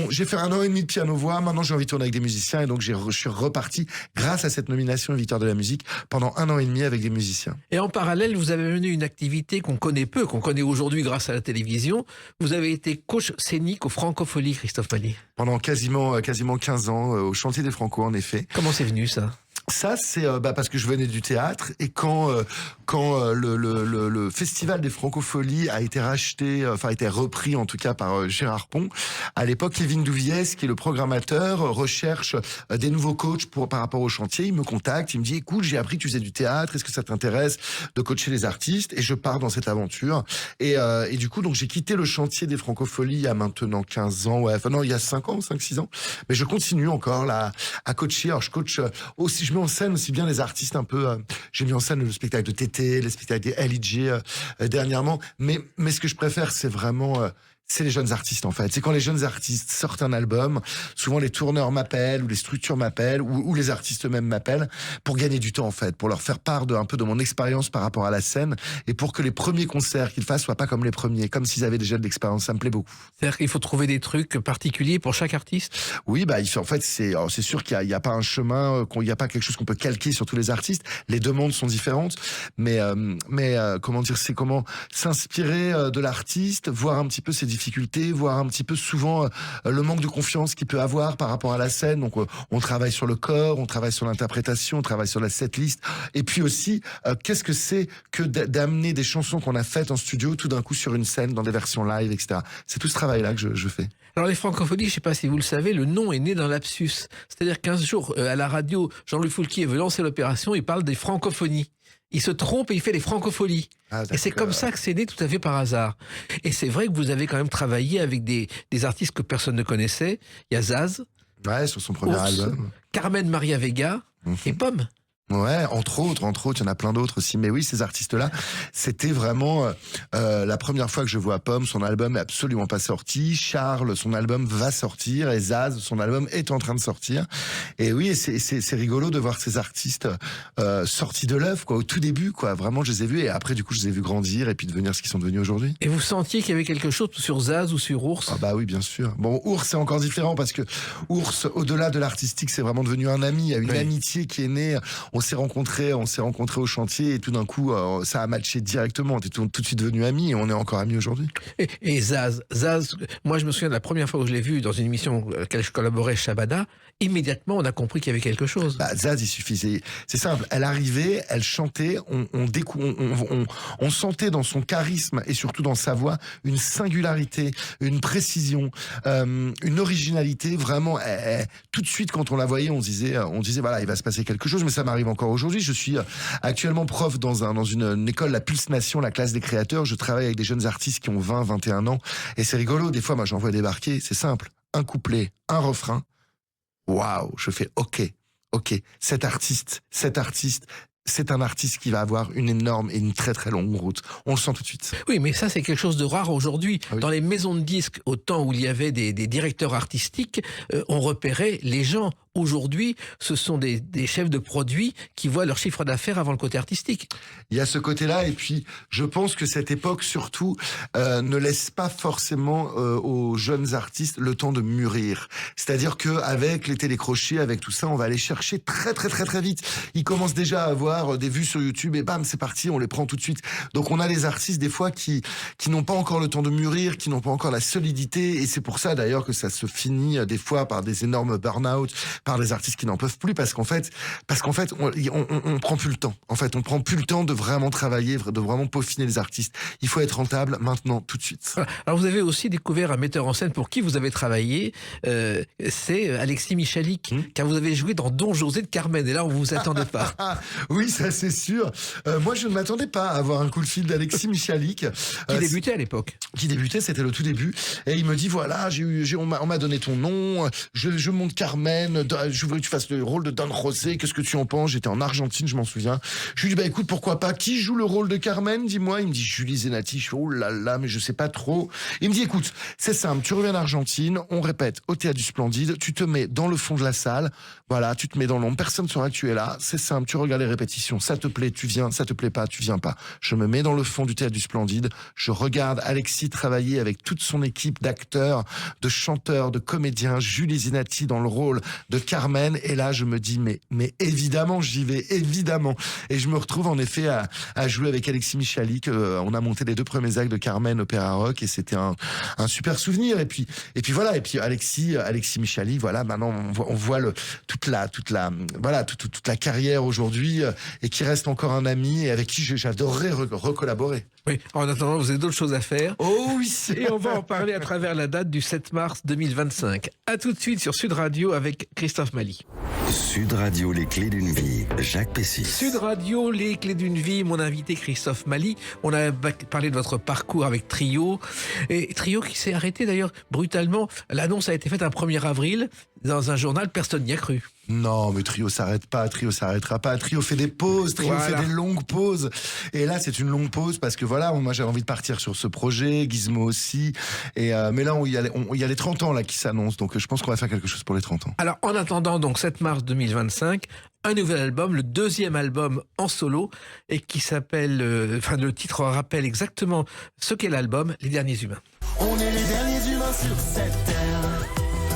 j'ai fait 1 an et demi de piano-voix. Maintenant, j'ai envie de tourner avec des musiciens. Et donc, je suis reparti grâce à cette nomination aux Victoires de la musique pendant 1 an et demi avec des musicien.
Et en parallèle, vous avez mené une activité qu'on connaît peu, qu'on connaît aujourd'hui grâce à la télévision. Vous avez été coach scénique au Francophonie, Christophe Maé.
Pendant quasiment 15 ans, au chantier des Franco, en effet.
Comment c'est venu ça ?
Ça, c'est parce que je venais du théâtre et quand le festival des Francopholies a été racheté, a été repris en tout cas par Gérard Pont, à l'époque, Kevin Douviès, qui est le programmateur, recherche des nouveaux coachs par rapport au chantier. Il me contacte, il me dit écoute, j'ai appris que tu faisais du théâtre, est-ce que ça t'intéresse de coacher les artistes ? Et je pars dans cette aventure. Et du coup, donc j'ai quitté le chantier des Francopholies il y a maintenant 15 ans, il y a 5-6 ans. Mais je continue encore là à coacher. Alors je coach aussi, je mets en scène aussi bien les artistes un peu. J'ai mis en scène le spectacle de Tété, les spectacles des LIJ dernièrement. Mais ce que je préfère, c'est vraiment c'est les jeunes artistes en fait. C'est quand les jeunes artistes sortent un album, souvent les tourneurs m'appellent ou les structures m'appellent ou les artistes eux-mêmes m'appellent pour gagner du temps en fait, pour leur faire part un peu de mon expérience par rapport à la scène et pour que les premiers concerts qu'ils fassent soient pas comme les premiers, comme s'ils avaient déjà de l'expérience. Ça me plaît beaucoup.
C'est-à-dire qu'il faut trouver des trucs particuliers pour chaque artiste ?
Oui, en fait c'est sûr qu'il y a pas un chemin, qu'il n'y a pas quelque chose qu'on peut calquer sur tous les artistes. Les demandes sont différentes, mais comment dire, c'est comment s'inspirer de l'artiste, voir un petit peu ses difficultés, voir un petit peu souvent le manque de confiance qu'il peut avoir par rapport à la scène. Donc on travaille sur le corps, on travaille sur l'interprétation, on travaille sur la setlist. Et puis aussi, qu'est-ce que c'est que d'amener des chansons qu'on a faites en studio tout d'un coup sur une scène, dans des versions live, etc. C'est tout ce travail-là que je fais.
Alors les Francophonies, je ne sais pas si vous le savez, le nom est né d'un lapsus. C'est-à-dire 15 jours à la radio, Jean-Louis Foulquier veut lancer l'opération, il parle des Francophonies. Il se trompe et il fait les Francopholies. Et c'est comme ça que c'est né tout à fait par hasard. Et c'est vrai que vous avez quand même travaillé avec des artistes que personne ne connaissait. Il y a Zaz.
Ouais, sur son premier album.
Carmen Maria Vega et Pomme.
Ouais, entre autres, il y en a plein d'autres aussi. Mais oui, ces artistes-là, c'était vraiment la première fois que je vois Pomme. Son album est absolument pas sorti. Charles, son album va sortir. Et Zaz, son album est en train de sortir. Et oui, c'est rigolo de voir ces artistes sortis de l'œuvre, quoi, au tout début, quoi. Vraiment, je les ai vus. Et après, du coup, je les ai vus grandir et puis devenir ce qu'ils sont devenus aujourd'hui.
Et vous sentiez qu'il y avait quelque chose sur Zaz ou sur Ours ?
Ah bah oui, bien sûr. Bon, Ours, c'est encore différent parce que Ours, au-delà de l'artistique, c'est vraiment devenu un ami. Il y a une amitié qui est née. On s'est rencontrés au chantier et tout d'un coup, ça a matché directement. On était tout de suite devenus amis et on est encore amis aujourd'hui.
Et Zaz, moi je me souviens de la première fois où je l'ai vu dans une émission à laquelle je collaborais, Shabada, immédiatement on a compris qu'il y avait quelque chose.
Zaz, il suffisait. C'est simple. Elle arrivait, elle chantait, on sentait dans son charisme et surtout dans sa voix une singularité, une précision, une originalité. Vraiment, tout de suite quand on la voyait, on disait voilà, il va se passer quelque chose. Mais ça m'arrive encore aujourd'hui. Je suis actuellement prof dans une école, la Pulse Nation, la classe des créateurs. Je travaille avec des jeunes artistes qui ont 20, 21 ans. Et c'est rigolo. Des fois, moi, j'en vois débarquer. C'est simple. Un couplet, un refrain. Waouh, je fais OK. Cet artiste, c'est un artiste qui va avoir une énorme et une très très longue route. On le sent tout de suite.
Oui, mais ça c'est quelque chose de rare aujourd'hui.
Ah oui.
Dans les maisons de disques, au temps où il y avait des directeurs artistiques, on repérait les gens. Aujourd'hui, ce sont des chefs de produits qui voient leur chiffre d'affaires avant le côté artistique.
Il y a ce côté-là, et puis je pense que cette époque surtout ne laisse pas forcément aux jeunes artistes le temps de mûrir. C'est-à-dire que avec les télécrochets, avec tout ça, on va aller chercher très très très très vite. Ils commencent déjà à avoir des vues sur YouTube et bam, c'est parti, on les prend tout de suite. Donc on a des artistes des fois qui n'ont pas encore le temps de mûrir, qui n'ont pas encore la solidité, et c'est pour ça d'ailleurs que ça se finit des fois par des énormes burn-out, par des artistes qui n'en peuvent plus parce qu'en fait on prend plus le temps. En fait, on prend plus le temps de vraiment travailler, de vraiment peaufiner les artistes. Il faut être rentable maintenant, tout de suite.
Voilà. Alors vous avez aussi découvert un metteur en scène pour qui vous avez travaillé, c'est Alexis Michalik, car vous avez joué dans Don José de Carmen, et là on vous attendait pas.
Oui, ça c'est sûr. Moi je ne m'attendais pas à avoir un coup de fil d'Alexis Michalik.
Qui débutait à l'époque.
Qui débutait, c'était le tout début. Et il me dit voilà, on m'a donné ton nom, je monte Carmen, je voudrais que tu fasses le rôle de Don José, qu'est-ce que tu en penses? J'étais en Argentine, je m'en souviens. Je lui dis écoute, pourquoi pas? Qui joue le rôle de Carmen? Dis-moi. Il me dit Julie Zenati. Je fais oh là là, mais je sais pas trop. Il me dit écoute, c'est simple, tu reviens d'Argentine, on répète au Théâtre du Splendide, tu te mets dans le fond de la salle, voilà, tu te mets dans l'ombre, personne ne saura que tu es là, c'est simple, tu regardes les répétitions, ça te plaît, tu viens, ça te plaît pas, tu viens pas. Je me mets dans le fond du Théâtre du Splendide, je regarde Alexis travailler avec toute son équipe d'acteurs, de chanteurs, de comédiens, Julie Zenati dans le rôle de de Carmen. Et là, je me dis, mais évidemment, j'y vais, évidemment. Et je me retrouve en effet à jouer avec Alexis Michalik. On a monté les 2 premiers actes de Carmen Opéra Rock et c'était un super souvenir. Et puis voilà. Et puis Alexis Michalik, voilà. Maintenant, on voit toute la carrière aujourd'hui et qui reste encore un ami et avec qui j'adorerais recollaborer.
Oui, en attendant, vous avez d'autres choses à faire.
Oh oui.
Et on va en parler à travers la date du 7 mars 2025. À tout de suite sur Sud Radio avec Christophe Mali.
Sud Radio, les clés d'une vie, Jacques Pessis.
Sud Radio, les clés d'une vie, mon invité Christophe Mali. On a parlé de votre parcours avec Trio. Et Trio qui s'est arrêté d'ailleurs brutalement. L'annonce a été faite un 1er avril dans un journal, personne n'y a cru.
Non, mais Trio s'arrête pas, Trio s'arrêtera pas. Trio fait des pauses, Trio fait des longues pauses. Et là, c'est une longue pause parce que voilà, moi j'avais envie de partir sur ce projet, Gizmo aussi. Et mais là, il y a les 30 ans là qui s'annoncent, donc je pense qu'on va faire quelque chose pour les 30 ans.
Alors, en attendant, donc 7 mars 2025, un nouvel album, le 2e album en solo, et qui s'appelle, le titre rappelle exactement ce qu'est l'album, Les Derniers Humains.
On est les derniers humains sur cette terre.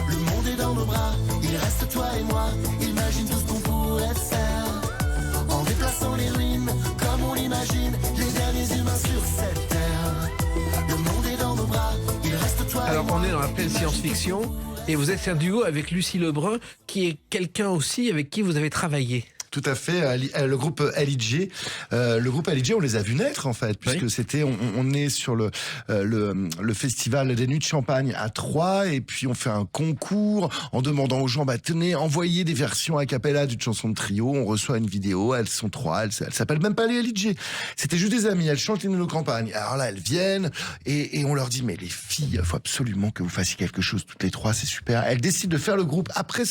Le monde est dans nos bras, il reste toi et moi. Imagine tout ce qu'on pourrait faire en déplaçant les ruines comme on l'imagine. Les derniers humains sur cette terre. Le monde est dans nos bras, il reste toi
Alors,
et moi.
on est dans la pleine science-fiction et vous êtes un duo avec Lucie Lebrun, qui est quelqu'un aussi avec qui vous avez travaillé.
Tout à fait, le groupe LIJ. Le groupe LIJ, on les a vus naître en fait, puisque c'était, on est sur le festival des Nuits de Champagne à Troyes, et puis on fait un concours en demandant aux gens, tenez, envoyez des versions a cappella d'une chanson de Trio. On reçoit une vidéo, elles sont 3, elles s'appellent même pas les LIJ. C'était juste des amies, elles chantent l'hymne de nos campagnes. Alors là, elles viennent et on leur dit, mais les filles, il faut absolument que vous fassiez quelque chose toutes les 3, c'est super. Elles décident de faire le groupe après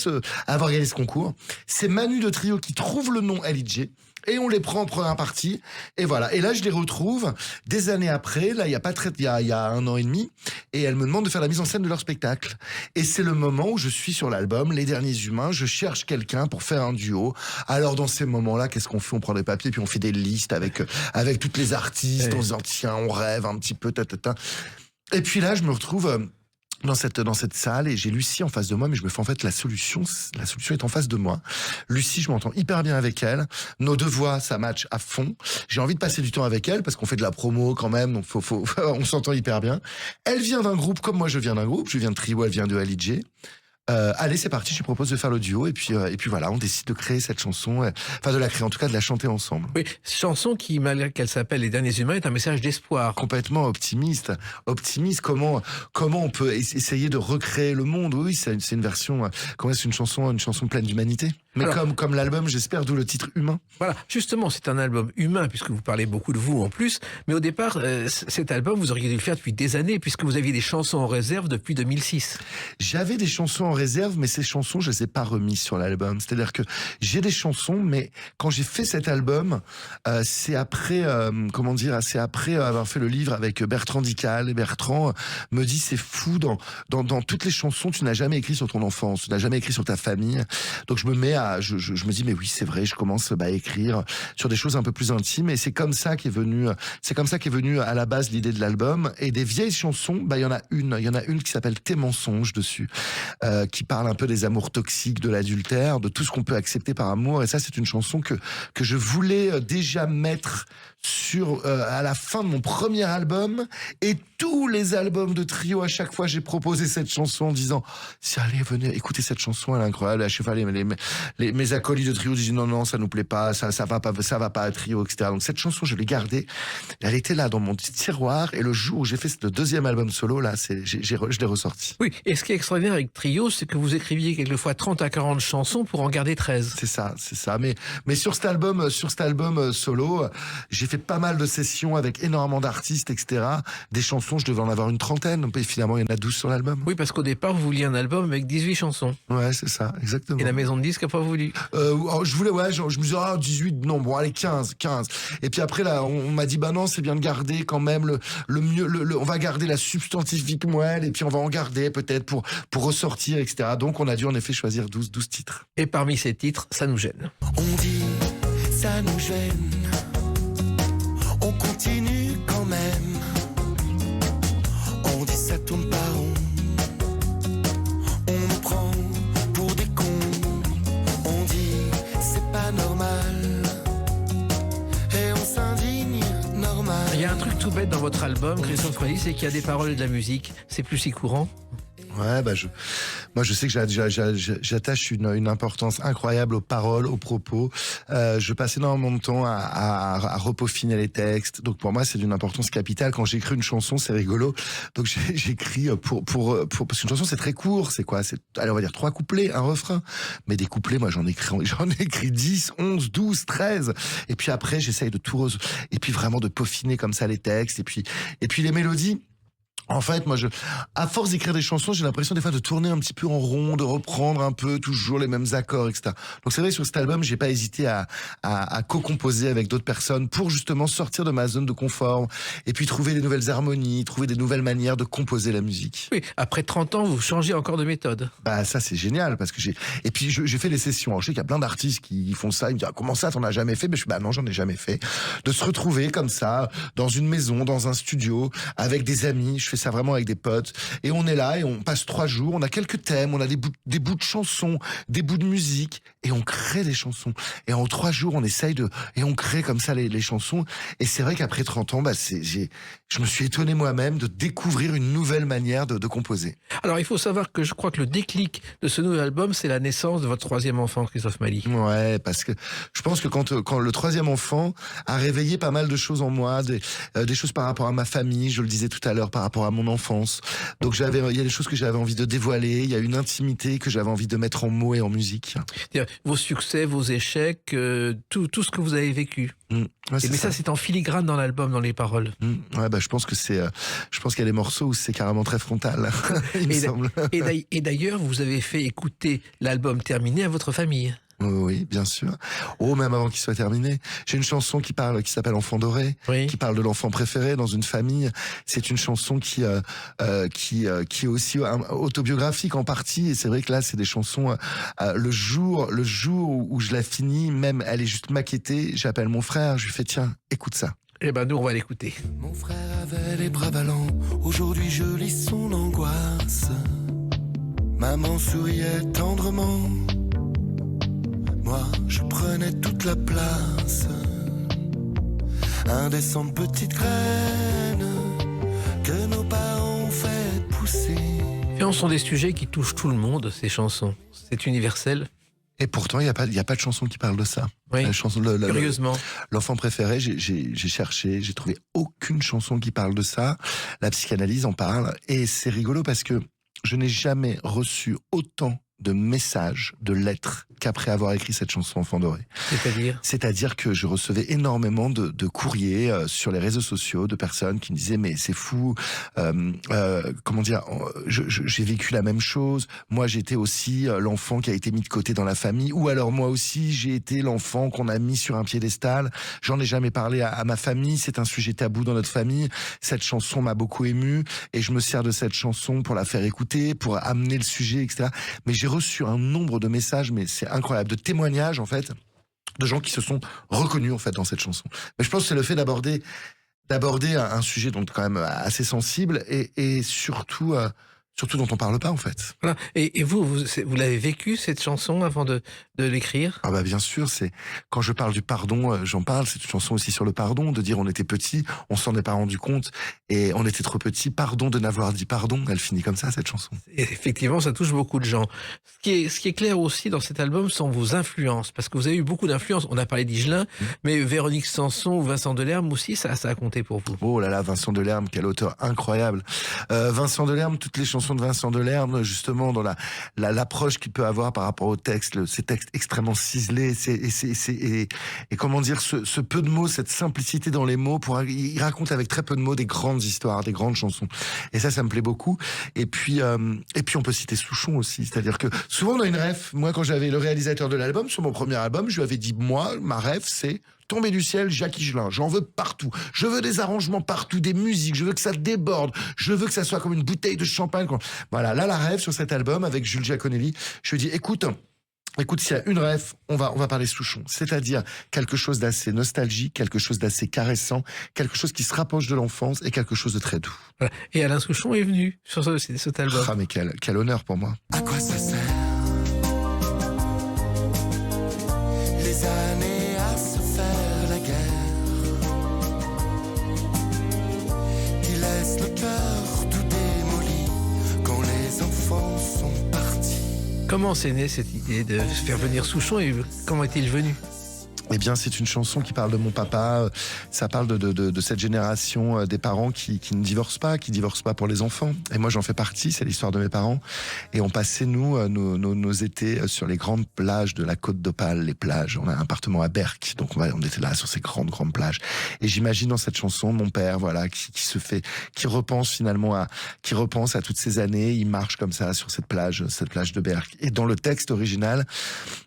avoir gagné ce concours. C'est Manu de Trio qui trouve le nom LIJ et on les prend en première partie et voilà. Et là je les retrouve des années après, là il y a 1 an et demi, et elles me demandent de faire la mise en scène de leur spectacle. Et c'est le moment où je suis sur l'album Les Derniers Humains, je cherche quelqu'un pour faire un duo. Alors dans ces moments-là, qu'est-ce qu'on fait? On prend des papiers puis on fait des listes avec toutes les artistes, en disant tiens, on rêve un petit peu, Et puis là je me retrouve dans cette salle et j'ai Lucie en face de moi, mais je me fais en fait la solution est en face de moi. Lucie, je m'entends hyper bien avec elle. Nos 2 voix, ça match à fond. J'ai envie de passer du temps avec elle parce qu'on fait de la promo quand même, donc on s'entend hyper bien. Elle vient d'un groupe comme moi, je viens d'un groupe. Je viens de Trio, elle vient de LIJ. Allez, c'est parti, je lui propose de faire le duo et puis voilà, on décide de créer cette chanson, de la créer, en tout cas de la chanter ensemble.
Oui, chanson qui, malgré qu'elle s'appelle Les Derniers Humains, est un message d'espoir.
Complètement optimiste. Comment on peut essayer de recréer le monde? Oui, c'est une version, c'est une chanson pleine d'humanité. Mais alors, comme l'album, j'espère, d'où le titre Humain.
Voilà, justement, c'est un album humain, puisque vous parlez beaucoup de vous en plus. Mais au départ, cet album, vous auriez dû le faire depuis des années, puisque vous aviez des chansons en réserve depuis 2006.
J'avais des chansons en réserve, mais ces chansons, je les ai pas remises sur l'album. C'est-à-dire que j'ai des chansons, mais quand j'ai fait cet album, c'est après, c'est après avoir fait le livre avec Bertrand Dical. Et Bertrand me dit, c'est fou, dans toutes les chansons, tu n'as jamais écrit sur ton enfance, tu n'as jamais écrit sur ta famille. Donc je me mets je me dis, mais oui, c'est vrai, je commence à écrire sur des choses un peu plus intimes, et c'est comme ça qu'est venu à la base l'idée de l'album. Et des vieilles chansons, il y en a une qui s'appelle Tes mensonges dessus, qui parle un peu des amours toxiques, de l'adultère, de tout ce qu'on peut accepter par amour. Et ça, c'est une chanson que je voulais déjà mettre à la fin de mon premier album, et tous les albums de Trio, à chaque fois j'ai proposé cette chanson en disant, si allez, venez écoutez cette chanson, elle est incroyable. À chaque fois mes acolytes de Trio disaient non, ça nous plaît pas, ça va pas à Trio, etc. Donc cette chanson, je l'ai gardée, elle était là dans mon petit tiroir, et le jour où j'ai fait le 2e album solo, là, je l'ai ressorti.
Oui, et ce qui est extraordinaire avec Trio, c'est que vous écriviez quelquefois 30 à 40 chansons pour en garder 13.
C'est ça. Mais sur cet album solo, j'ai fait pas mal de sessions avec énormément d'artistes, etc. Des chansons, je devais en avoir une 30aine, et finalement il y en a 12 sur l'album.
Oui, parce qu'au départ, vous vouliez un album avec 18 chansons.
Ouais, c'est ça, exactement.
Et la maison de disques n'a pas voulu.
Je voulais, je me disais, 18, non, bon, allez, 15. Et puis après, là, on m'a dit, non, c'est bien de garder quand même le mieux, on va garder la substantifique moelle, et puis on va en garder peut-être pour ressortir, etc. Donc on a dû en effet choisir 12 titres.
Et parmi ces titres, ça nous gêne.
On dit, ça nous gêne. On continue quand même. On dit ça tourne pas rond. On nous prend pour des cons.
a un truc tout bête dans votre album, Christophe Maé, c'est qu'il y a des paroles et de la musique. C'est plus si courant.
Ouais, moi je sais que j'attache une importance incroyable aux paroles, aux propos. Je passe énormément de temps à repeaufiner les textes. Donc pour moi c'est d'une importance capitale. Quand j'écris une chanson, c'est rigolo. Donc j'écris parce qu'une chanson c'est très court. C'est quoi? Allez, on va dire 3 couplets, un refrain. Mais des couplets, moi j'en ai écrit 10, 11, 12, 13. Et puis après j'essaye de et puis vraiment de peaufiner comme ça les textes. Et puis les mélodies. En fait, moi, à force d'écrire des chansons, j'ai l'impression des fois de tourner un petit peu en rond, de reprendre un peu toujours les mêmes accords, etc. Donc c'est vrai, sur cet album, j'ai pas hésité à co-composer avec d'autres personnes pour justement sortir de ma zone de confort et puis trouver des nouvelles harmonies, trouver des nouvelles manières de composer la musique.
Oui, après 30 ans, vous changez encore de méthode.
Bah ça, c'est génial parce que et puis j'ai fait des sessions. Alors, je sais qu'il y a plein d'artistes qui font ça. Ils me disent comment ça, t'en as jamais fait? Bah non, j'en ai jamais fait. De se retrouver comme ça dans une maison, dans un studio, avec des amis. Je fais ça vraiment avec des potes et on est là et on passe 3 jours, on a quelques thèmes, on a des bouts de chansons, des bouts de musique et on crée des chansons et en 3 jours on essaye et on crée comme ça les chansons et c'est vrai qu'après 30 ans je me suis étonné moi-même de découvrir une nouvelle manière de composer.
Alors il faut savoir que je crois que le déclic de ce nouvel album c'est la naissance de votre 3e enfant, Christophe Maé.
Ouais, parce que je pense que quand le 3e enfant a réveillé pas mal de choses en moi, des choses par rapport à ma famille, je le disais tout à l'heure, par rapport à mon enfance. Donc il y a des choses que j'avais envie de dévoiler, il y a une intimité que j'avais envie de mettre en mots et en musique.
Vos succès, vos échecs, tout ce que vous avez vécu.
Ouais,
mais ça c'est en filigrane dans l'album, dans les paroles.
Ouais, je pense que je pense qu'il y a des morceaux où c'est carrément très frontal. Il me semble.
Et d'ailleurs, vous avez fait écouter l'album terminé à votre famille.
Oui, bien sûr. Même avant qu'il soit terminé. J'ai une chanson qui s'appelle Enfant doré,
oui.
Qui parle de l'enfant préféré dans une famille. C'est une chanson qui est aussi autobiographique en partie. Et c'est vrai que là, c'est des chansons, le jour où je la finis, même elle est juste maquettée, j'appelle mon frère, je lui fais tiens, écoute ça.
Eh ben, nous, on va l'écouter.
Mon frère avait les bras ballants, aujourd'hui je lis son angoisse. Maman souriait tendrement. Moi, je prenais toute la place. Indécente petite graine que nos parents ont fait pousser.
Et ce sont des sujets qui touchent tout le monde, ces chansons. C'est universel.
Et pourtant, il y a pas de chanson qui parle de ça.
Oui.
La chanson,
Curieusement.
L'enfant préféré, j'ai cherché, j'ai trouvé aucune chanson qui parle de ça. La psychanalyse en parle. Et c'est rigolo parce que je n'ai jamais reçu autant de messages, de lettres qu'après avoir écrit cette chanson Enfant doré. C'est-à-dire que je recevais énormément de courriers sur les réseaux sociaux de personnes qui me disaient mais c'est fou, comment dire, j'ai vécu la même chose, moi j'étais aussi l'enfant qui a été mis de côté dans la famille, ou alors moi aussi j'ai été l'enfant qu'on a mis sur un piédestal, j'en ai jamais parlé à ma famille, c'est un sujet tabou dans notre famille, cette chanson m'a beaucoup ému et je me sers de cette chanson pour la faire écouter, pour amener le sujet, etc. Mais j'ai reçu un nombre de messages, mais c'est incroyable, de témoignages en fait, de gens qui se sont reconnus en fait dans cette chanson. Mais je pense que c'est le fait d'aborder un sujet donc quand même assez sensible et surtout dont on parle pas en fait.
Voilà. Et vous l'avez vécu cette chanson avant de l'écrire?
Ah bah bien sûr, c'est quand je parle du pardon, j'en parle. C'est une chanson aussi sur le pardon, de dire on était petit, on s'en est pas rendu compte et on était trop petit. Pardon de n'avoir dit pardon. Elle finit comme ça cette chanson.
Et effectivement, ça touche beaucoup de gens. Ce qui est clair aussi dans cet album sont vos influences, parce que vous avez eu beaucoup d'influences. On a parlé d'Higelin, mais Véronique Sanson ou Vincent Delerme aussi, ça a compté pour vous.
Oh là là, Vincent Delerme, quel auteur incroyable. Vincent Delerme, toutes les chansons de Vincent Delerme, justement dans l'approche qu'il peut avoir par rapport au texte, ces textes extrêmement ciselés, et comment dire, ce peu de mots, cette simplicité dans les mots, il raconte avec très peu de mots des grandes histoires, des grandes chansons. Et ça me plaît beaucoup. Et puis on peut citer Souchon aussi, c'est-à-dire que souvent on a une ref. Moi, quand j'avais le réalisateur de l'album, sur mon premier album, je lui avais dit, moi, ma ref, c'est Tomber du ciel, Jacques Higelin. J'en veux partout. Je veux des arrangements partout, des musiques. Je veux que ça déborde. Je veux que ça soit comme une bouteille de champagne. Voilà, là, la rêve sur cet album avec Jules Giaconelli. Je lui dis, écoute, s'il y a une rêve, on va parler Souchon. C'est-à-dire quelque chose d'assez nostalgique, quelque chose d'assez caressant, quelque chose qui se rapproche de l'enfance et quelque chose de très doux.
Voilà. Et Alain Souchon est venu sur cet album.
Ah, mais quel honneur pour moi.
À quoi ça sert les années à se faire la guerre
Comment s'est née cette idée de faire venir Souchon et comment est-il venu?
Eh bien, c'est une chanson qui parle de mon papa. Ça parle de cette génération des parents qui ne divorcent pas pour les enfants. Et moi, j'en fais partie. C'est l'histoire de mes parents. Et on passait, nous, nos étés sur les grandes plages de la Côte d'Opale, les plages. On a un appartement à Berck. Donc, on était là sur ces grandes plages. Et j'imagine dans cette chanson mon père, voilà, qui repense finalement à toutes ces années. Il marche comme ça sur cette plage de Berck. Et dans le texte original,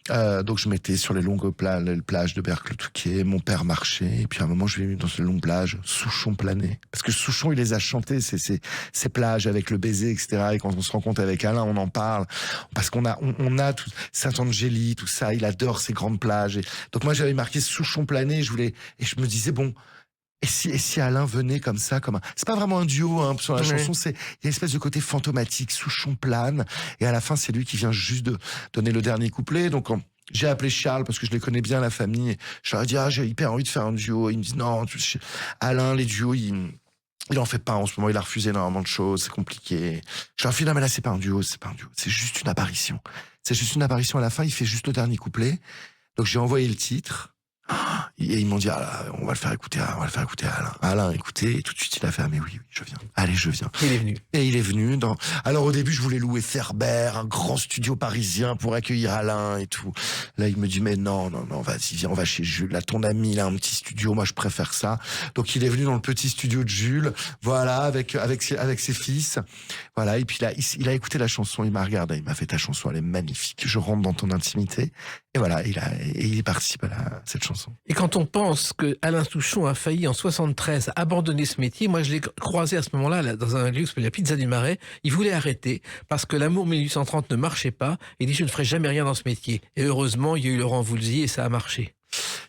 donc je mettais sur les longues plages de Berck-le-Touquet, mon père marchait, et puis à un moment je l'ai mis dans une longue plage, Souchon planait. Parce que Souchon, il les a chantés, ces plages avec le baiser, etc. Et quand on se rencontre avec Alain, on en parle, parce qu'on a tout, Saint-Angély, tout ça, il adore ces grandes plages. Et donc moi j'avais marqué Souchon planait, et je me disais, bon, et si Alain venait comme ça, c'est pas vraiment un duo, hein, sur la chanson, il y a une espèce de côté fantomatique, Souchon plane, et à la fin c'est lui qui vient juste de donner le dernier couplet, donc j'ai appelé Charles parce que je les connais bien, la famille. Et je leur ai dit, j'ai hyper envie de faire un duo. Ils me disent, non, Alain, les duos, il en fait pas en ce moment. Il a refusé énormément de choses. C'est compliqué. Je leur ai dit, non, mais là, c'est pas un duo. C'est juste une apparition. C'est juste une apparition à la fin. Il fait juste le dernier couplet. Donc, j'ai envoyé le titre. Et ils m'ont dit, on va le faire écouter à Alain. Alain, écoutez, et tout de suite il a fait, mais oui, je viens. Allez, je viens.
Il est venu.
Et il est venu alors au début, je voulais louer Ferber, un grand studio parisien pour accueillir Alain et tout. Là, il me dit, mais non, vas-y, viens, on va chez Jules. Là, ton ami, il a un petit studio, moi je préfère ça. Donc il est venu dans le petit studio de Jules, voilà, avec ses fils. Voilà, et puis là, il a écouté la chanson, il m'a regardé, il m'a fait, ta chanson, elle est magnifique. Je rentre dans ton intimité. Et voilà, il participe à cette chanson.
Et quand on pense que Alain Souchon a failli en 73 abandonner ce métier, moi je l'ai croisé à ce moment-là dans un lieu qui s'appelle la Pizza du Marais. Il voulait arrêter parce que l'amour 1830 ne marchait pas. Il dit, je ne ferai jamais rien dans ce métier. Et heureusement, il y a eu Laurent Voulzy et ça a marché.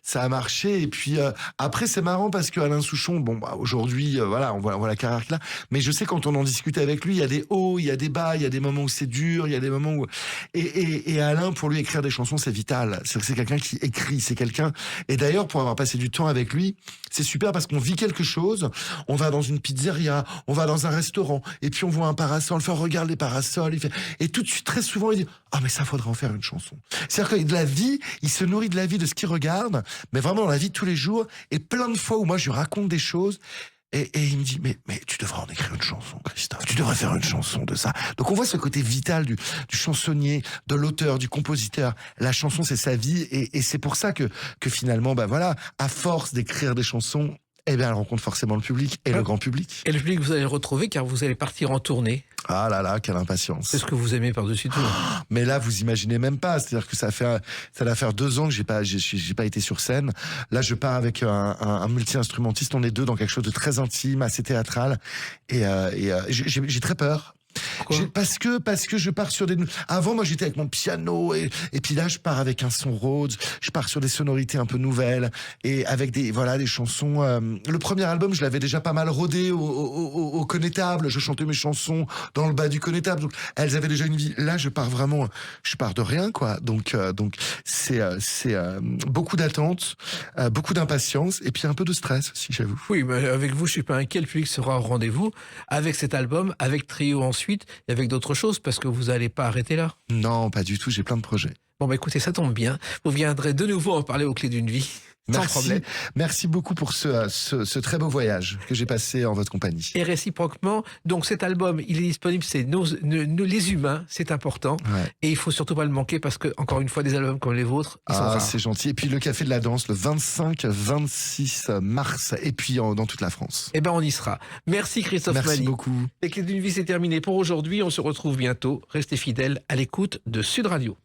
Ça a marché, et puis après c'est marrant parce que Alain Souchon, bon aujourd'hui voilà, on voit la carrière qu'il a, mais je sais quand on en discute avec lui, il y a des hauts, il y a des bas, il y a des moments où c'est dur, il y a des moments où et Alain, pour lui, écrire des chansons c'est vital. C'est quelqu'un qui écrit, c'est quelqu'un, et d'ailleurs pour avoir passé du temps avec lui, c'est super parce qu'on vit quelque chose, on va dans une pizzeria, on va dans un restaurant, et puis on voit un parasol, regarde les parasols, et tout de suite très souvent il dit, mais ça faudrait en faire une chanson. C'est-à-dire que de la vie, il se nourrit de la vie, de ce qu'il regarde, mais vraiment dans la vie de tous les jours, et plein de fois où moi je lui raconte des choses, et il me dit, mais tu devrais en écrire une chanson, Christophe, tu devrais faire une chanson de ça. Donc on voit ce côté vital du chansonnier, de l'auteur, du compositeur. La chanson, c'est sa vie, et c'est pour ça que finalement, voilà, à force d'écrire des chansons, elle rencontre forcément le public, et le grand public.
Et le public, vous allez le retrouver car vous allez partir en tournée.
Ah là là, quelle impatience.
C'est ce que vous aimez par-dessus tout.
Mais là, vous imaginez même pas. C'est-à-dire que ça va faire 2 ans que j'ai pas été sur scène. Là, je pars avec un multi-instrumentiste. On est 2 dans quelque chose de très intime, assez théâtral. Et j'ai très peur. Parce que je pars sur des... Avant, moi, j'étais avec mon piano, et puis là, je pars avec un son Rhodes, je pars sur des sonorités un peu nouvelles, et avec des chansons... Le premier album, je l'avais déjà pas mal rodé au connétable, je chantais mes chansons dans le bas du connétable, donc elles avaient déjà une vie. Là, je pars de rien, quoi. Donc c'est beaucoup d'attente, beaucoup d'impatience, et puis un peu de stress aussi, j'avoue.
Oui, mais avec vous, je suis pas inquiet, le public sera au rendez-vous, avec cet album, avec Trio ensuite, et avec d'autres choses, parce que vous n'allez pas arrêter là.
Non, pas du tout, j'ai plein de projets.
Bon, écoutez, ça tombe bien. Vous viendrez de nouveau en parler aux Clés d'une vie. Sans problème.
Merci beaucoup pour ce très beau voyage que j'ai passé en votre compagnie.
Et réciproquement, donc cet album, il est disponible, c'est les humains, c'est important. Ouais. Et il faut surtout pas le manquer parce que, encore une fois, des albums comme les vôtres, ils sont rares.
C'est gentil. Et puis le Café de la Danse, le 25-26 mars, et puis dans toute la France.
Eh ben, on y sera. Merci Christophe Mali.
Merci beaucoup.
Les Clés d'une vie, c'est terminé pour aujourd'hui. On se retrouve bientôt. Restez fidèles à l'écoute de Sud Radio.